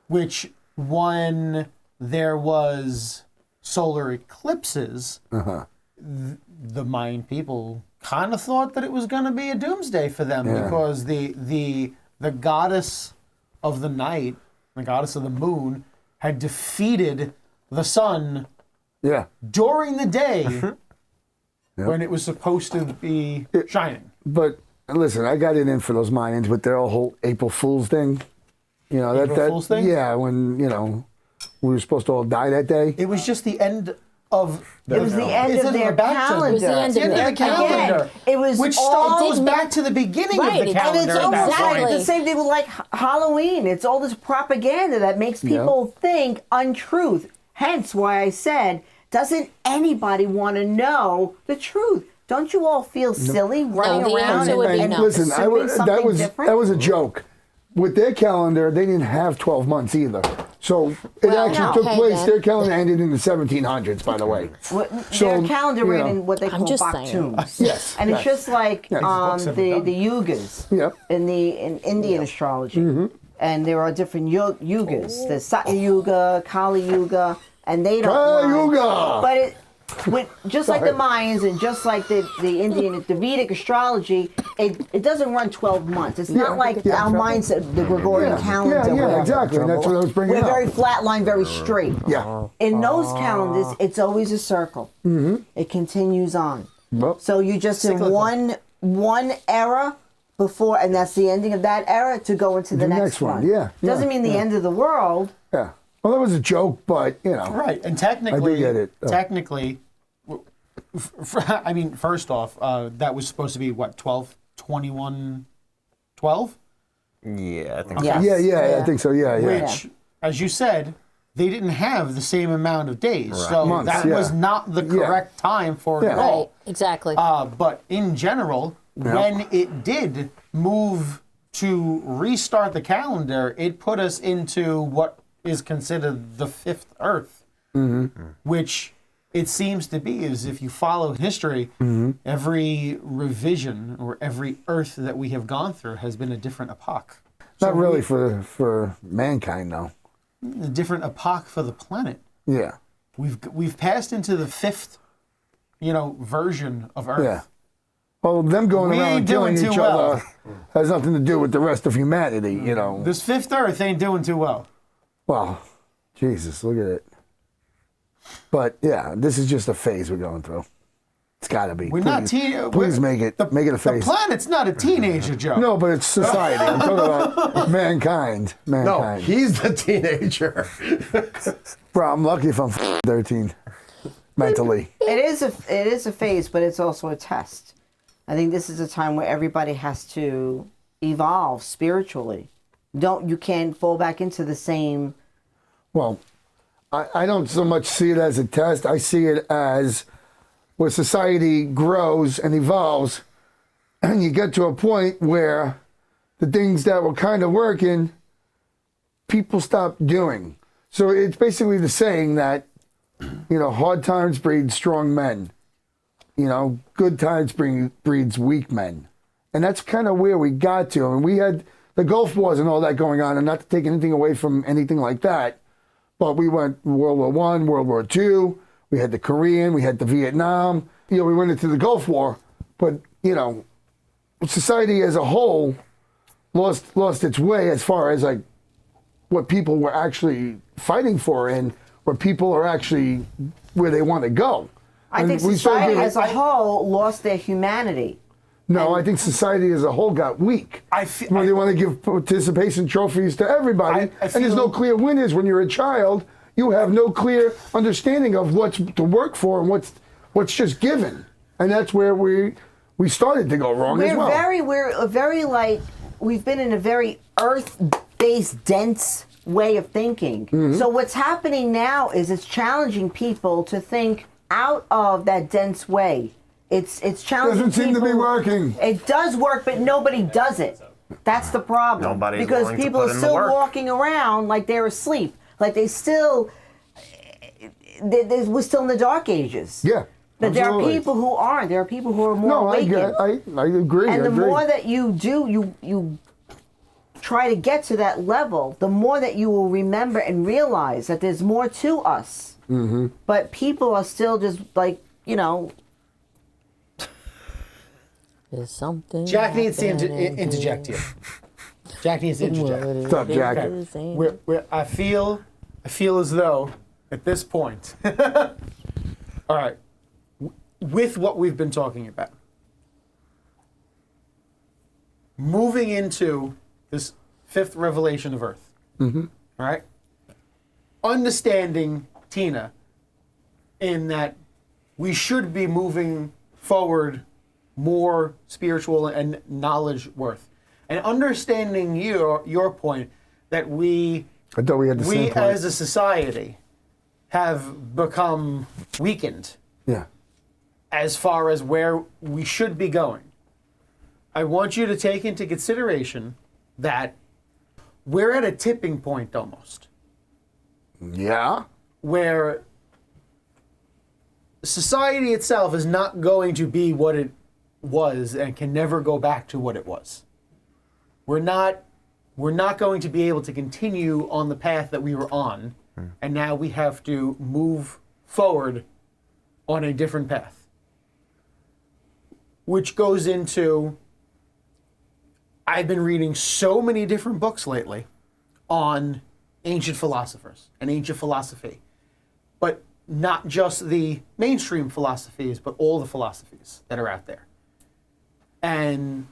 Which, when there was solar eclipses, the Mayan people kind of thought that it was going to be a doomsday for them because the goddess of the night, the goddess of the moon, had defeated the sun Yeah. during the day when it was supposed to be shining. But listen, I got it in for those Mayans with their whole April Fool's thing. You know April Fool's thing? Yeah, when we were supposed to all die that day. It was just the end of. It was the end It's of their back to- calendar. It was the end It's the end of the calendar. Again, it was which all goes back to the beginning Right, of the and calendar. And it's at almost that like point. the same thing with like Halloween. It's all this propaganda that makes people think untruth. Hence why I said, doesn't anybody want to know the truth? Don't you all feel silly running the around answer would be And no. listen, assuming something different? that was a joke. With their calendar, they didn't have 12 months either. So it actually no. took Okay, place. then. Their calendar ended in the 1700s, by the way. Their calendar you ran know. in what they I'm call just Baktoons. Yes, And it's yes. just like Yes. Books have the been done. yugas Yep. in Indian astrology. And there are different yugas. There's Satya Yuga, Kali Yuga, and they don't Kali run. Yuga! But just like the Sorry. Mayans and just like the Indian, the Vedic astrology, it doesn't run 12 months. It's not like our mindset, the Gregorian calendar. Yeah, whatever. exactly. And that's what I was bringing We're up. very flat line, very straight. Yeah. In those calendars, it's always a circle. It continues on. Well, So you just in Cyclical. one era before, and that's the ending of that era to go into the next one. yeah, Doesn't yeah, mean the yeah. end of the world. yeah. Well, that was a joke, but, Right, and technically, I do get it. Technically, I mean, first off, that was supposed to be what 12, 21, 12? Yeah, I think Yes. Yeah, I think so. Yeah. Which, as you said, they didn't have the same amount of days, so Months, that was not the correct time for it at Yeah. all. Right, exactly. But in general, when it did move to restart the calendar, it put us into what is considered the fifth Earth, which it seems to be is if you follow history, every revision or every Earth that we have gone through has been a different epoch. Not really for mankind, though. A different epoch for the planet. Yeah. We've passed into the fifth, version of Earth. Yeah. Well, them going We around ain't killing doing each too well. other has nothing to do with the rest of humanity, This fifth Earth ain't doing too well. Well, Jesus, look at it. But yeah, this is just a phase we're going through. It's got to be. We're not Please make it a The phase. planet's not a teenager, Joe. No, but it's society. I'm talking about mankind. No, Mankind. he's the teenager. Bro, I'm lucky if I'm 13 mentally. It is a phase, but it's also a test. I think this is a time where everybody has to evolve spiritually. You can't fall back into the same. Well, I don't so much see it as a test. I see it as where society grows and evolves, and you get to a point where the things that were kind of working, people stop doing. So it's basically the saying that, hard times breed strong men. Good times breeds weak men. And that's kind of where we got to. And we had the Gulf Wars and all that going on, and not to take anything away from anything like that, but we went World War I, World War II, we had the Korean, we had the Vietnam, we went into the Gulf War, but, society as a whole lost its way as far as like what people were actually fighting for and where people are actually where they want to go. I think society as a whole lost their humanity. No, I think society as a whole got weak. When they want to give participation trophies to everybody, and there's no clear winners when you're a child. You have no clear understanding of what's to work for and what's just given, and that's where we started to go wrong as well. We've been in a very earth-based, dense way of thinking. So what's happening now is it's challenging people to think out of that dense way. It's challenging. Doesn't seem to be working. It does work, but nobody does it. That's the problem. Nobody's because willing to people put are in the still work. walking around like they're asleep, like we're still in the dark ages. Yeah. But there are absolutely. people who aren't. There are people who are more awakened. I agree. And I the agree. more that you do, you try to get to that level, the more that you will remember and realize that there's more to us. Mm-hmm. But people are still just like, There's something. Jack needs to happening interject here. Jack needs to interject. Stop, Jack. I feel as though at this point, all right, with what we've been talking about, moving into this fifth revelation of Earth, all right, understanding Tina in that we should be moving forward more spiritual and knowledge worth, and understanding your point that I thought we had the same point. as a society have become weakened Yeah. as far as where we should be going. I want you to take into consideration that we're at a tipping point almost, Yeah. where society itself is not going to be what it was and can never go back to what it was. We're not going to be able to continue on the path that we were on, and now we have to move forward on a different path. Which goes into, I've been reading so many different books lately on ancient philosophers and ancient philosophy, but not just the mainstream philosophies, but all the philosophies that are out there. And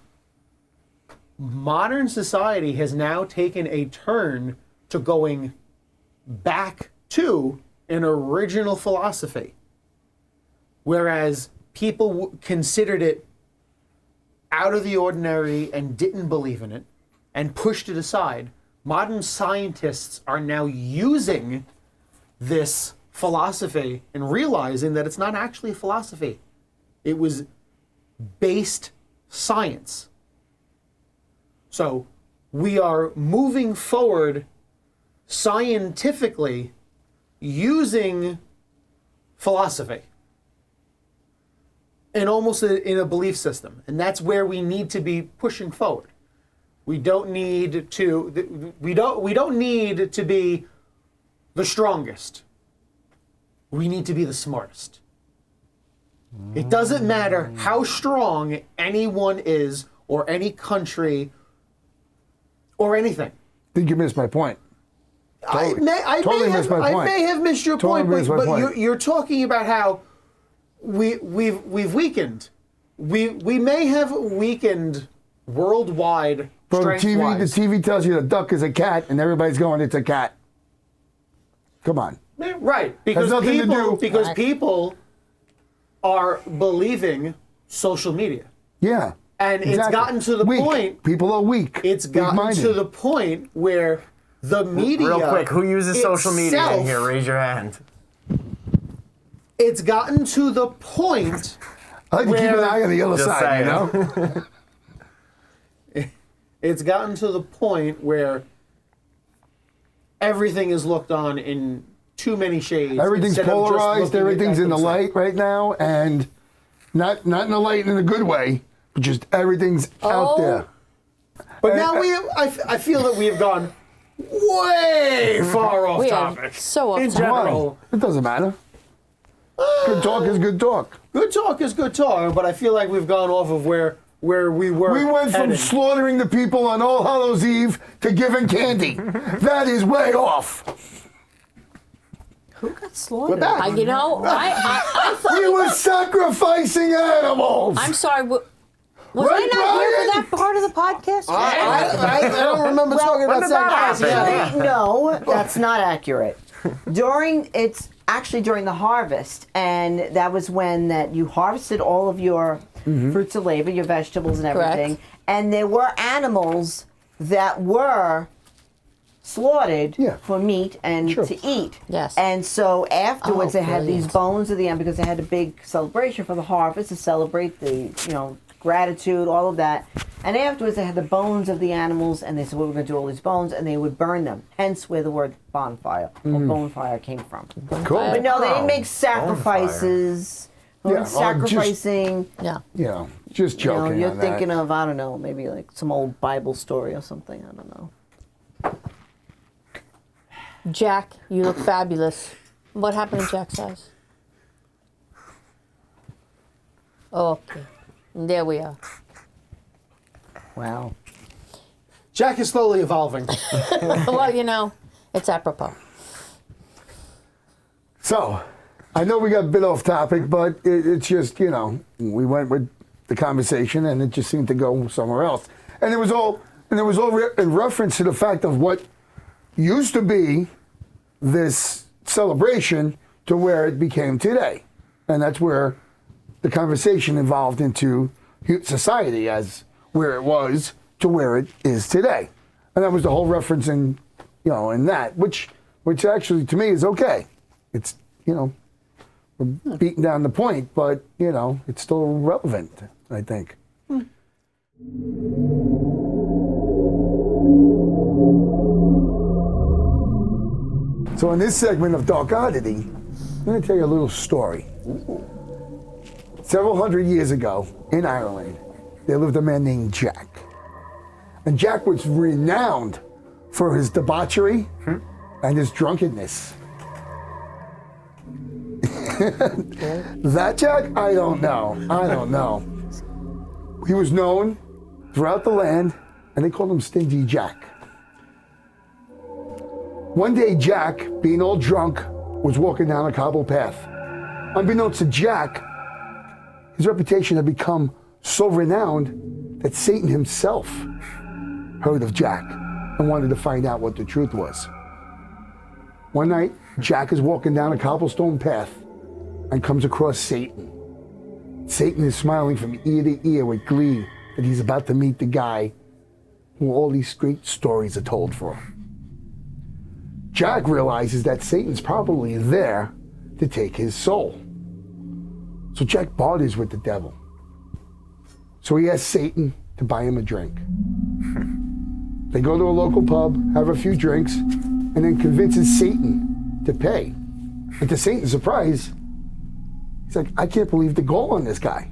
modern society has now taken a turn to going back to an original philosophy, whereas people considered it out of the ordinary and didn't believe in it and pushed it aside. Modern scientists are now using this philosophy and realizing that it's not actually a philosophy. It was based science. So we are moving forward scientifically using philosophy. And almost in a belief system. And that's where we need to be pushing forward. We don't need to we don't need to be the strongest. We need to be the smartest. It doesn't matter how strong anyone is, or any country, or anything. I think you missed my point. I may have missed your point, but you're talking about how we've weakened. We may have weakened worldwide. Bro, the TV tells you the duck is a cat, and everybody's going, it's a cat. Come on. Right, because people are believing social media. Yeah. And it's gotten to the point. People are weak. It's gotten to the point where the media. Real quick, who uses social media in here? Raise your hand. It's gotten to the point. I like to keep an eye on the other side, you know? It's gotten to the point where everything is looked on in too many shades. Everything's polarized. Everything's in the light right now, and not in the light in a good way, but just everything's out there. But now I feel that we have gone way far off topic. So off in general. It doesn't matter. Good talk is good talk. Good talk is good talk, but I feel like we've gone off of where we were. We went from slaughtering the people on All Hallows Eve to giving candy. That is way off. Who got slaughtered? We're back. I thought We were sacrificing animals. I'm sorry. Was I not here for that part of the podcast? I don't remember talking about sacrificing. Actually, no, that's not accurate. It's actually during the harvest, and that was when that you harvested all of your fruits of labor, your vegetables and everything, and there were animals that were slaughtered for meat and to eat. Yes. And so afterwards they had these bones of the animal because they had a big celebration for the harvest to celebrate the, gratitude, all of that. And afterwards they had the bones of the animals, and they said, well, we're going to do all these bones, and they would burn them. Hence where the word bonfire or bonfire came from. Cool. But no, they didn't make sacrifices. Sacrificing. Just joking. You're thinking of, I don't know, maybe like some old Bible story or something. I don't know. Jack, you look fabulous. What happened to Jack's eyes? Okay. There we are. Wow. Jack is slowly evolving. Well, it's apropos. So, I know we got a bit off topic, but it's just, we went with the conversation and it just seemed to go somewhere else. And it was all in reference to the fact of what used to be this celebration to where it became today. And that's where the conversation evolved into society as where it was to where it is today. And that was the whole reference in that, which actually to me is okay. It's, we're beating down the point, but, it's still relevant, I think. So in this segment of Dark Oddity, I'm going to tell you a little story. Several hundred years ago in Ireland, there lived a man named Jack. And Jack was renowned for his debauchery and his drunkenness. That Jack? I don't know. He was known throughout the land, and they called him Stingy Jack. One day, Jack, being all drunk, was walking down a cobble path. Unbeknownst to Jack, his reputation had become so renowned that Satan himself heard of Jack and wanted to find out what the truth was. One night, Jack is walking down a cobblestone path and comes across Satan. Satan is smiling from ear to ear with glee that he's about to meet the guy who all these great stories are told for. Jack realizes that Satan's probably there to take his soul. So Jack barters with the devil. So he asks Satan to buy him a drink. They go to a local pub, have a few drinks, and then convinces Satan to pay. And to Satan's surprise, He's like, I can't believe the goal on this guy.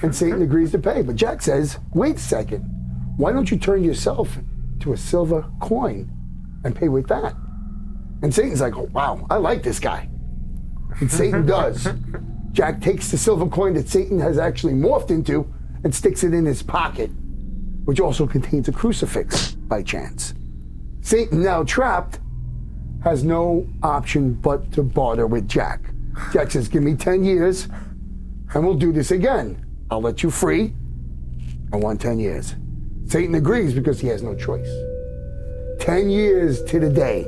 And Satan agrees to pay. But Jack says, wait a second. Why don't you turn yourself to a silver coin and pay with that? And Satan's like, oh, wow, I like this guy. And Satan does. Jack takes the silver coin that Satan has actually morphed into and sticks it in his pocket, which also contains a crucifix by chance. Satan, now trapped, has no option but to barter with Jack. Jack says, give me 10 years and we'll do this again. I'll let you free. I want 10 years. Satan agrees because he has no choice. 10 years to the day,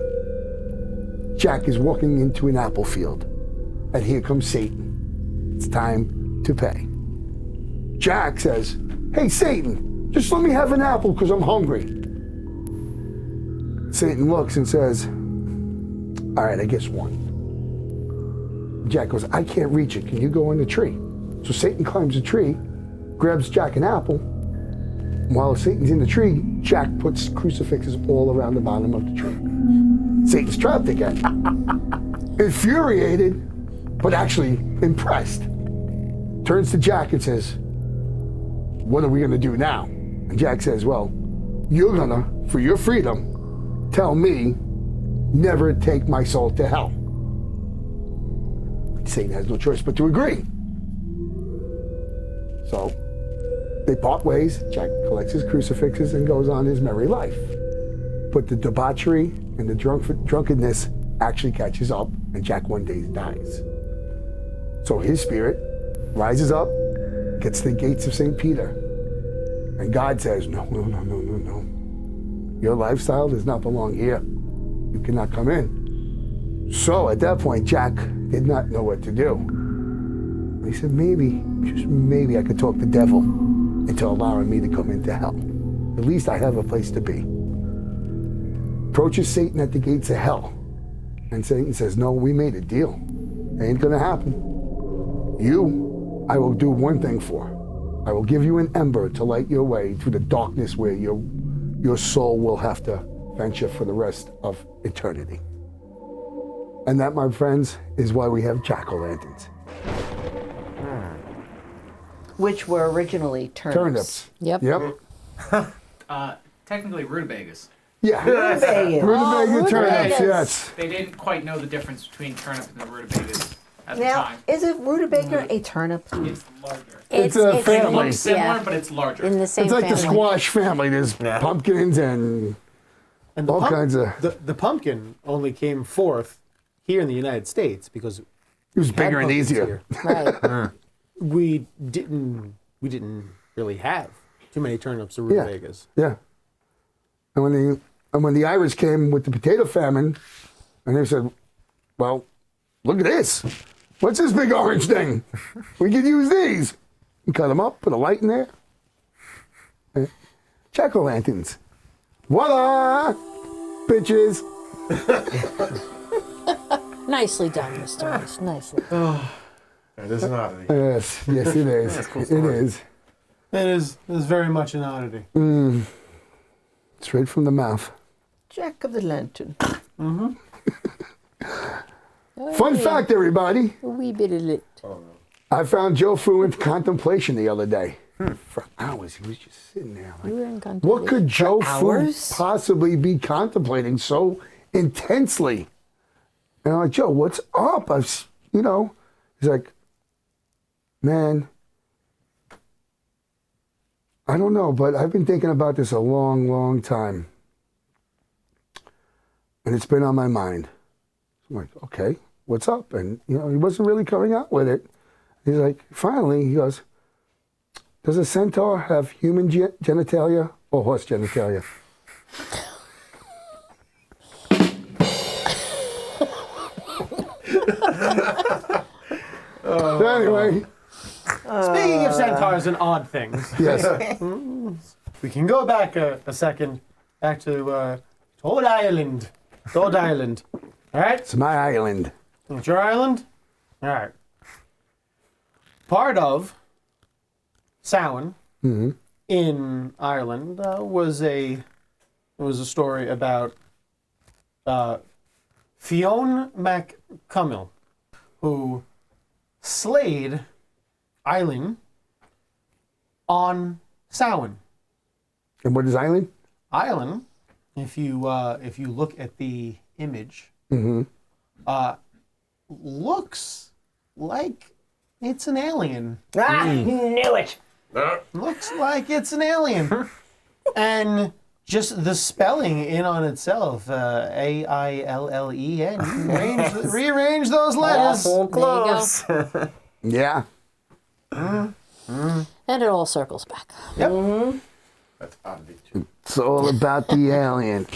Jack is walking into an apple field, and here comes Satan. It's time to pay. Jack says, hey, Satan, just let me have an apple because I'm hungry. Satan looks and says, all right, I guess one. Jack goes, I can't reach it. Can you go in the tree? So Satan climbs the tree, grabs Jack an apple. While Satan's in the tree, Jack puts crucifixes all around the bottom of the tree. Satan's trapped again. Infuriated, but actually impressed, turns to Jack and says, what are we going to do now? And Jack says, well, you're going to, for your freedom, tell me never take my soul to hell. Satan has no choice but to agree. So they part ways. Jack collects his crucifixes and goes on his merry life. But the debauchery and the drunkenness actually catches up, and Jack one day dies. So his spirit rises up, gets to the gates of St. Peter, and God says, no. Your lifestyle does not belong here. You cannot come in. So at that point, Jack did not know what to do. He said, maybe, just maybe I could talk the devil into allowing me to come into hell. At least I have a place to be. Approaches Satan at the gates of hell. And Satan says, no, we made a deal. It ain't gonna happen. You, I will do one thing for. I will give you an ember to light your way through the darkness where your soul will have to venture for the rest of eternity. And that, my friends, is why we have jack-o'-lanterns. Which were originally turnips. Yep. Technically rutabagas. Yeah. Rutabaga. Rutabaga turnips, rutabagas. yes. They didn't quite know the difference between turnip and the rutabagas at the Now, time. is a rutabaga a turnip? It's larger. It's a They family. look similar, Yeah. but it's larger. In the same It's like family. the squash family. There's pumpkins and And all kinds of... the pumpkin only came forth here in the United States because It was we had bigger and pumpkins easier. here. Right. We didn't really have too many turnips or Yeah. rutabagas. Yeah. And when the Irish came with the potato famine, and they said, well, look at this. What's this big orange thing? We could use these. We cut them up, put a light in there. Jack-o'-lanterns. Voila! Bitches. Nicely done, Mr. Rice. Nicely. It is an oddity. Yes, it is. It is. It is very much an oddity. Straight from the mouth. Jack of the Lantern. Fun fact, everybody. A wee bit of lit. I found Joe Fu in contemplation the other day. For hours, he was just sitting there. You Like, were in contemplation. what could Joe Fu hours? possibly be contemplating so intensely? And I'm like, Joe, what's up? He's like, man, I don't know, but I've been thinking about this a long, long time. And it's been on my mind. I'm like, okay, what's up? And, he wasn't really coming out with it. He's like, finally, he goes, does a centaur have human genitalia or horse genitalia? Anyway, Speaking of centaurs and odd things, yes. we can go back a second, back to Toad Island. Toad Island. All right? It's my island. It's your island? All right. Part of Samhain in Ireland was a story about Fionn MacCummil, who slayed Eileen on Samhain. And what is Eileen? Eileen, if you look at the image, looks like it's an alien. Knew it. Looks like it's an alien. And just the spelling in on itself, Aillen, rearrange those letters. Close. Yeah. And it all circles back. Yep. That's oddity too. It's all about the alien.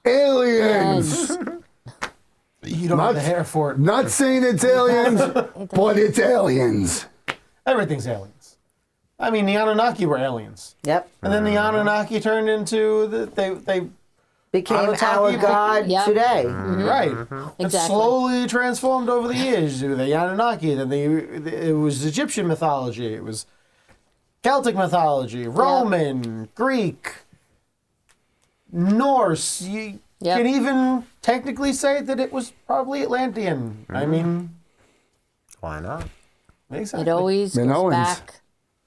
Aliens! You don't have the hair for it. Not saying it's aliens, but it's aliens. Everything's aliens. I mean, the Anunnaki were aliens. Yep. And then the Anunnaki turned into they Became Anunnaki our God Yep. today. right. It Exactly. slowly transformed over the years. The Anunnaki, then it was Egyptian mythology, it was Celtic mythology, Roman, Greek, Norse. You can even technically say that it was probably Atlantean. I mean, Why not? exactly. It always goes Minoans. back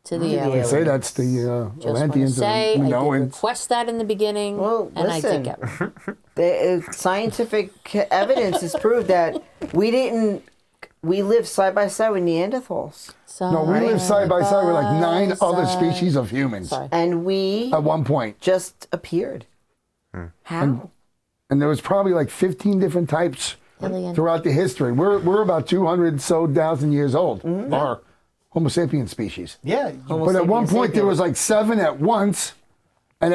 to the They aliens. say that's the Just want to Atlanteans say, and I did Minoans. request that in the beginning, Well, and listen. I did get it. The scientific evidence has proved that we lived side by side with Neanderthals. No, we live side by side with like 9 other species of humans Sorry. And we at one point. just appeared. How? And there was probably like 15 different types Alien. throughout the history. We're about 200,000 years old, our Homo sapien species. Yeah. But at one point there was like 7 at once, and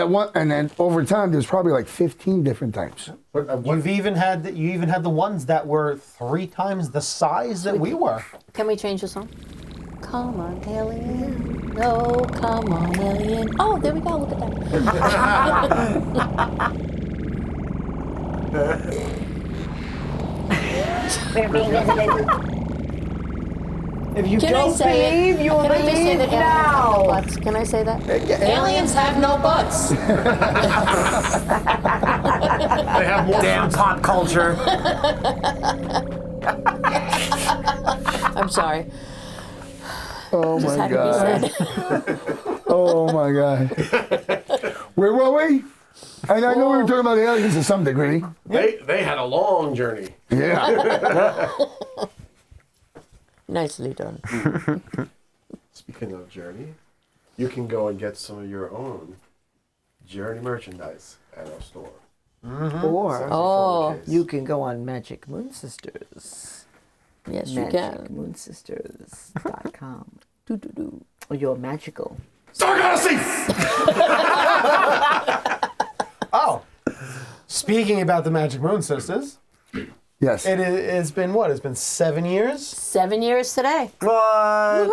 then over time there's probably like 15 different types. You've even had the ones that were 3 times the size that we were. Can we change the song? Come on, alien. No, come on, alien. Oh, there we go. Look at that. If you Can I don't say believe, it? you Can I just say believe that aliens have no now. butts? Can I say that? Aliens have no butts. They have more. Damn pop culture. I'm sorry. Oh Just my had to be God. said. Oh my God. Where were we? And I know we were talking about aliens to some degree. They had a long journey. Yeah. Nicely done. Speaking of journey, you can go and get some of your own journey merchandise at our store. Or Oh. you can go on Magic Moon Sisters. Yes, you can. MagicMoonsisters.com. Do. Or your magical. Dark Odyssey! Oh, speaking about the Magic Moon Sisters, Yes. it's been what? It's been 7 years. 7 years today. What?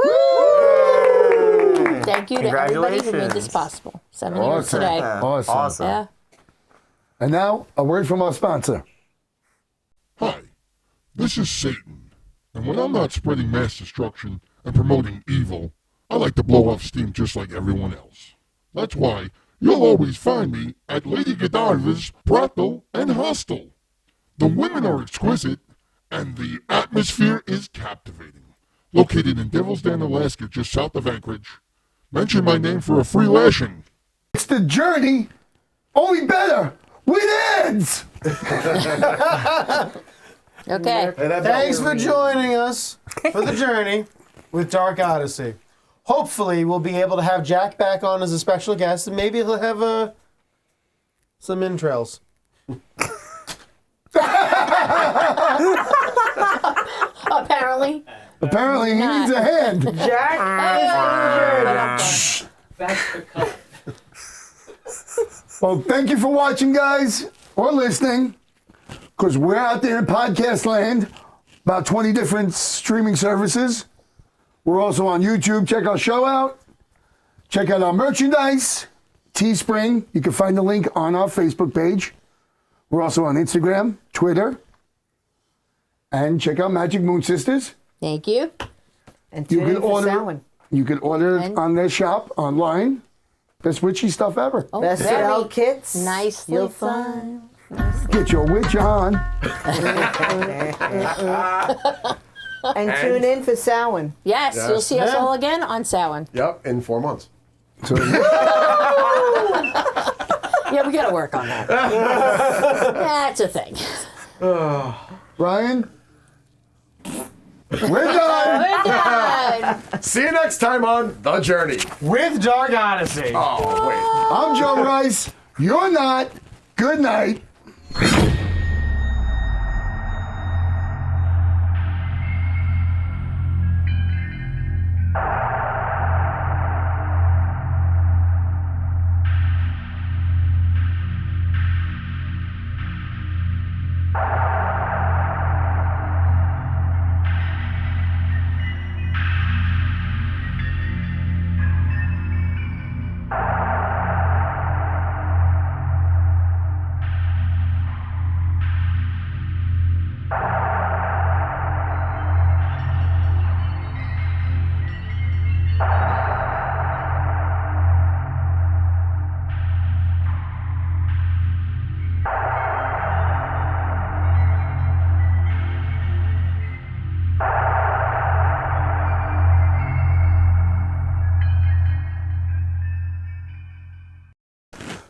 Thank you to everybody who made this Congratulations. possible. 7 years Awesome. today. Awesome. Awesome. Yeah. And now, a word from our sponsor. Hi, this is Satan, and when I'm not spreading mass destruction and promoting evil, I like to blow off steam just like everyone else. That's why you'll always find me at Lady Godiva's Brothel and Hostel. The women are exquisite, and the atmosphere is captivating. Located in Devil's Den, Alaska, just south of Anchorage. Mention my name for a free lashing. It's the journey, only better, with ads. Okay. Thanks for joining us for the journey with Dark Odyssey. Hopefully, we'll be able to have Jack back on as a special guest, and maybe he'll have some entrails. Apparently. Apparently, he needs a hand. Jack That's the cut. Well, thank you for watching, guys, or listening, because we're out there in podcast land, about 20 different streaming services. We're also on YouTube. Check our show out. Check out our merchandise, Teespring. You can find the link on our Facebook page. We're also on Instagram, Twitter, and check out Magic Moon Sisters. Thank you. and You tune can in for order. Samhain. You can order it And- on their shop online. Best witchy stuff ever. Oh, Best very sell kits. nicely You'll done. find. Get your witch on. And tune in for Samhain. Yes, Yes. you'll see us Yeah. all again on Samhain. Yep, in 4 months. So, Yeah, we got to work on that. That's a thing. Ryan, we're done. We're done. See you next time on The Journey. With Dark Odyssey. Oh, wait. I'm Joe Rice. You're not. Good night.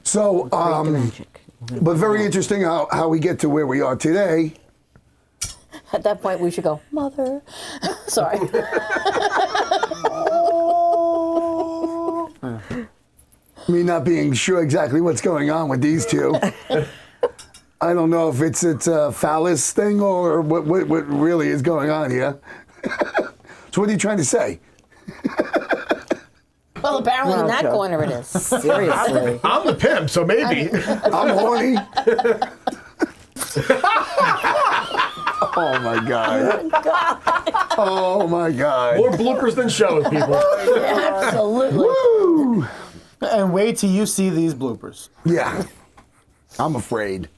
So, but very interesting how we get to where we are today. At that point, we should go, Mother. Sorry. Me not being sure exactly what's going on with these two. I don't know if it's a phallus thing or what really is going on here. So what are you trying to say? Well, apparently in that Joe. corner it is. Seriously. I'm the pimp, so maybe. I'm horny. Oh my God. Oh my God. More bloopers than shows, people. Absolutely. Woo! And wait till you see these bloopers. Yeah. I'm afraid.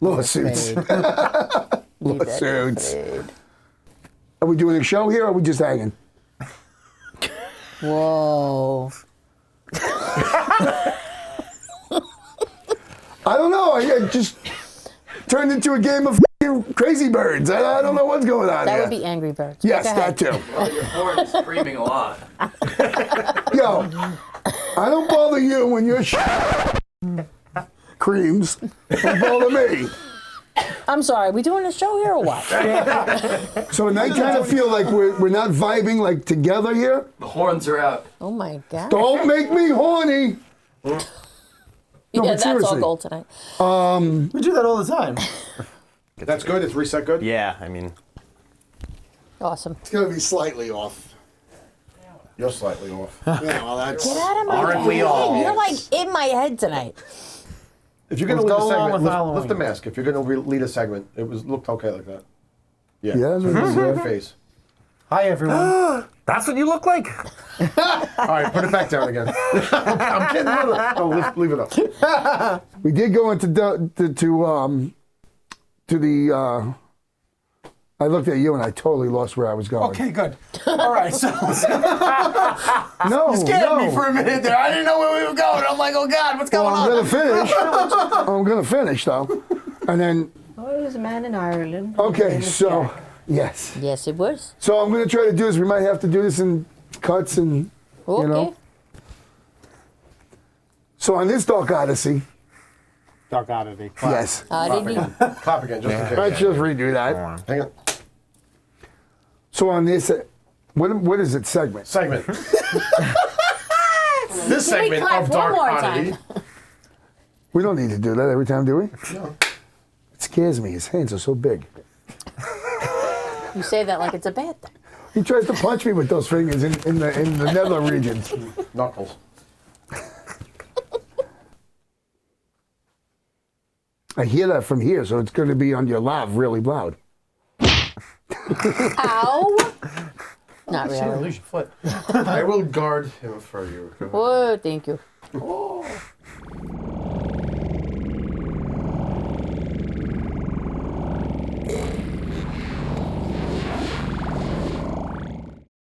Lawsuits. Lawsuits. Are we doing a show here or are we just hanging? Whoa. I don't know. I just turned into a game of f***ing Crazy Birds. I don't know what's going on That here. would be Angry Birds. Yes, Go ahead. that too. Well, your horn's screaming a lot. Yo, I don't bother you when you're creams. Don't bother me. I'm sorry, we doing a show here or what? So and I kind of feel like we're not vibing like together here. The horns are out. Oh my God. Don't make me horny. No, Yeah, but that's all seriously. gold tonight. We do that all the time. That's good. It's reset good. Yeah, I mean, Awesome. It's gonna be slightly off. You're slightly off. Yeah, well, that's. Get out of my Aren't head. we all? You're like in my head tonight. If you're gonna Let's lead go a along segment, with lift the Halloween. mask. If you're gonna lead a segment, looked okay like that. Yeah. Yeah, that's Your it. face. Hi, everyone. that's what you look like. All right, put it back down again. I'm kidding. No, leave it up. We did go into the. I looked at you and I totally lost where I was going. Okay, good. All right, so No, scared me no. for a minute there. I didn't know where we were going. I'm like, oh God, what's Well, going I'm on? gonna finish. I'm gonna finish though, and then Oh, there's a man in Ireland. okay. His name is So Jack. yes. Yes, it was. So I'm gonna try to do this. We might have to do this in cuts and Okay. you know. So on this Dark Odyssey, Dark Oddity. yes. Did you? Clap again, just in case. Let's just redo that. Hang on. So on this, what is it segment? Segment. This Can we segment clap of one Dark more Oddity. time? We don't need to do that every time, do we? No. It scares me. His hands are so big. You say that like it's a bad thing. He tries to punch me with those fingers in the nether regions. Knuckles. I hear that from here, so it's going to be on your lav really loud. Ow! Not Really? really. Lose your foot. I will guard him for you. Oh, thank you. Oh.